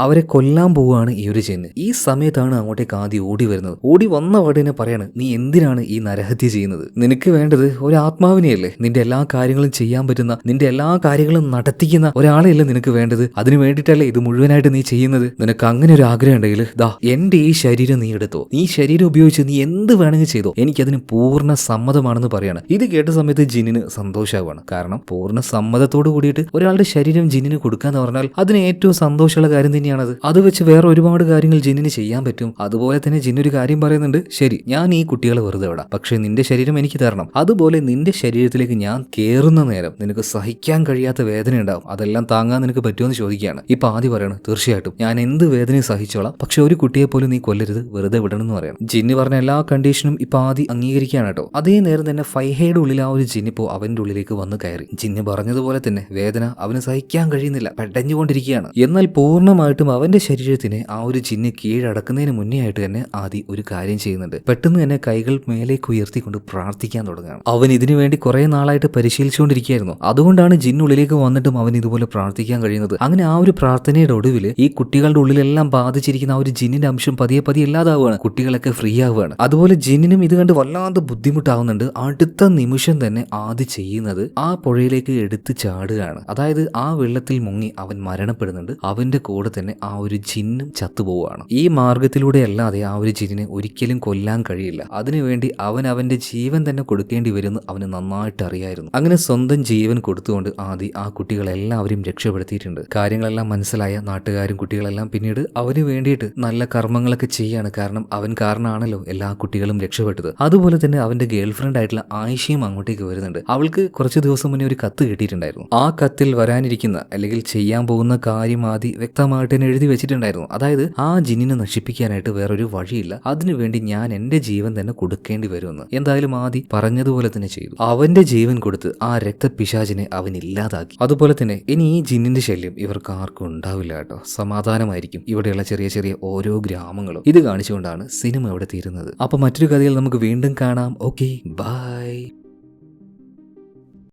അവരെ കൊല്ലാൻ പോവുകയാണ് ഈ ഒരു ജിന്ന്. ഈ സമയത്താണ് അങ്ങോട്ടേക്ക് ആദ്യം ഓടി വരുന്നത്. ഓടി വന്ന പാടിനെ പറയാണ്, നീ എന്തിനാണ് ഈ നരഹത്യ ചെയ്യുന്നത്? നിനക്ക് വേണ്ടത് ഒരു ആത്മാവിനെയല്ലേ? നിന്റെ എല്ലാ കാര്യങ്ങളും ചെയ്യാൻ പറ്റുന്ന, നിന്റെ എല്ലാ കാര്യങ്ങളും നടത്തിക്കുന്ന ഒരാളെയല്ലേ നിനക്ക് വേണ്ടത്? അതിനു വേണ്ടിയിട്ടല്ലേ ഇത് മുഴുവനായിട്ട് നീ ചെയ്യുന്നത്? നിനക്ക് അങ്ങനെ ഒരു ആഗ്രഹം ഉണ്ടെങ്കിൽ ദാ എന്റെ ഈ ശരീരം നീ എടുത്തോ, നീ ശരീരം ഉപയോഗിച്ച് നീ എന്ത് വേണമെങ്കിൽ ചെയ്തോ, എനിക്കതിന് പൂർണ്ണ സമ്മതമാണെന്ന് പറയാണ്. ഇത് കേട്ട സമയത്ത് ജിന്നിന് സന്തോഷമാവാണ്. കാരണം പൂർണ്ണ സമ്മതത്തോട് കൂടിയിട്ട് ഒരാളുടെ ശരീരം ജിന്നിന് കൊടുക്കാന്ന് പറഞ്ഞാൽ അതിന് ഏറ്റവും സന്തോഷമുള്ള കാര്യം തന്നെയാണത്. അത് വെച്ച് വേറെ ഒരുപാട് കാര്യങ്ങൾ ജിന്നിന് ചെയ്യാൻ പറ്റും. അതുപോലെ തന്നെ ജിന്നൊരു കാര്യം പറയുന്നുണ്ട്, ശരി ഞാൻ ഈ കുട്ടികളെ വെറുതെ വിടാം, പക്ഷെ നിന്റെ ശരീരം എനിക്ക് തരണം. അതുപോലെ നിന്റെ ശരീരത്തിലേക്ക് ഞാൻ കേറുന്ന നേരം നിനക്ക് സഹിക്കാൻ കഴിയാത്ത വേദന ഉണ്ടാവും, അതെല്ലാം താങ്ങാൻ നിനക്ക് പറ്റുമെന്ന് ചോദിക്കുകയാണ്. ഇപ്പൊ ആദ്യം പറയണം, തീർച്ചയായിട്ടും ഞാൻ എന്ത് വേദനയും സഹിച്ചോളാം, പക്ഷെ ഒരു കുട്ടിയെ പോലും നീ കൊല്ലരുത്, വെറുതെ വിടണം എന്ന് പറയണം. ജിന്നി പറഞ്ഞ എല്ലാ കണ്ടീഷനും ഇപ്പൊ ആദ്യം അംഗീകരിക്കുകയാണ് കേട്ടോ. അതേ നേരം തന്നെ ഫൈഹയുടെ ഉള്ളിൽ ആ ഒരു ജിന്നിപ്പോ അവന്റെ ഉള്ളിലേക്ക് വന്ന് കയറി. ജിന്നി പറഞ്ഞതുപോലെ തന്നെ വേദന അവന് സഹിക്കാൻ കഴിയുന്നില്ല, പെടഞ്ഞുകൊണ്ടിരിക്കുകയാണ്. എന്നാൽ പൂർണ്ണമായിട്ടും അവന്റെ ശരീരത്തിനെ ആ ഒരു ജിന്നി കീഴടക്കുന്നതിന് മുന്നേ ആയിട്ട് തന്നെ ആദ്യം ഒരു കാര്യം ചെയ്യുന്നുണ്ട്. പെട്ടെന്ന് തന്നെ കൈകൾ മേലേക്ക് ഉയർത്തിക്കൊണ്ട് പ്രാർത്ഥിക്കാൻ തുടങ്ങുകയാണ്. അവൻ ഇതിനു വേണ്ടി കുറെ നാളായിട്ട് പരിശീലിച്ചുകൊണ്ടിരിക്കുകയായിരുന്നു. അതുകൊണ്ടാണ് ജിന്നുള്ളിലേക്ക് വന്നിട്ടും അവൻ ഇതുപോലെ പ്രാർത്ഥിക്കാൻ കഴിയുന്നത്. അങ്ങനെ ആ ഒരു പ്രാർത്ഥനയുടെ ഒടുവിൽ ഈ കുട്ടികളുടെ ഉള്ളിലെല്ലാം ബാധിച്ചിരിക്കുന്ന ആ ഒരു ജിന്നിന്റെ അംശം പതിയെ ഇല്ലാതാവുകയാണ്. കുട്ടികളൊക്കെ ഫ്രീ ആവുകയാണ്. അതുപോലെ ജിന്നിനും ഇത് കണ്ട് വല്ലാതെ ബുദ്ധിമുട്ടാവുന്നുണ്ട്. അടുത്ത നിമിഷം തന്നെ ആദ്യം ചെയ്യുന്നത് ആ പുഴയിലേക്ക് എടുത്ത് ചാടുകയാണ്. അതായത് ആ വെള്ളത്തിൽ മുങ്ങി അവൻ മരണപ്പെടുന്നുണ്ട്. അവന്റെ കൂടെ തന്നെ ആ ഒരു ജിന്നും ചത്തുപോവുകയാണ്. ഈ മാർഗത്തിലൂടെ അല്ലാതെ ആ ഒരു ജിന്നിനെ ഒരിക്കലും കൊല്ലാൻ കഴിയില്ല. അതിനുവേണ്ടി അവൻ അവന്റെ ജീവൻ തന്നെ കൊടുക്കേണ്ടി വരുമെന്ന് അവന് നന്നായിട്ട് അറിയായിരുന്നു. അങ്ങനെ സ്വന്തം ജീവൻ കൊടുത്തുകൊണ്ട് ആദ്യം ആ കുട്ടികളെല്ലാവരും രക്ഷപ്പെടുത്തിയിട്ടുണ്ട്. കാര്യങ്ങളെല്ലാം മനസ്സിലായ നാട്ടുകാരും കുട്ടികളെല്ലാം പിന്നീട് അവന് വേണ്ടിയിട്ട് നല്ല കർമ്മങ്ങളൊക്കെ ചെയ്യാണ്. കാരണം അവൻ കാരണമാണല്ലോ എല്ലാ കുട്ടികളും രക്ഷപ്പെട്ടത്. അതുപോലെ തന്നെ അവന്റെ ഗേൾ ഫ്രണ്ട് ആയിട്ടുള്ള ആയിഷയും അങ്ങോട്ടേക്ക് വരുന്നുണ്ട്. അവൾക്ക് കുറച്ച് ദിവസം മുന്നേ ഒരു കത്ത് കിട്ടിയിട്ടുണ്ടായിരുന്നു. ആ കത്തിൽ വരാനിരിക്കുന്ന അല്ലെങ്കിൽ ചെയ്യാൻ പോകുന്ന കാര്യം ആദ്യം വ്യക്തമായിട്ട് തന്നെ എഴുതി വെച്ചിട്ടുണ്ടായിരുന്നു. അതായത് ആ ജിന്നിനെ നശിപ്പിക്കാനായിട്ട് വേറൊരു വഴിയില്ല, അതിനുവേണ്ടി ഞാൻ എന്റെ ജീവൻ തന്നെ കൊടുക്കേണ്ടി വരുമെന്ന്. എന്തായാലും ആദ്യം പറഞ്ഞതുപോലെ തന്നെ ചെയ്തു. അവന്റെ ജീവൻ കൊടുത്ത് ആ രക്തപിശാചിനെ അവൻ ഇല്ലാതാക്കി. അതുപോലെ തന്നെ ഇനി ഈ ജിന്നിന്റെ ശല്യം ഇവർക്ക് ആർക്കും ഉണ്ടാവില്ല കേട്ടോ. സമാധാനമായിരിക്കും ഇവിടെയുള്ള ചെറിയ ചെറിയ ഓരോ ഗ്രാമങ്ങളും. ഇത് കാണിച്ചുകൊണ്ടാണ് സിനിമ ഇവിടെ തീരുന്നത്. അപ്പൊ മറ്റൊരു കഥയിൽ നമുക്ക് വീണ്ടും കാണാം. Okay, by.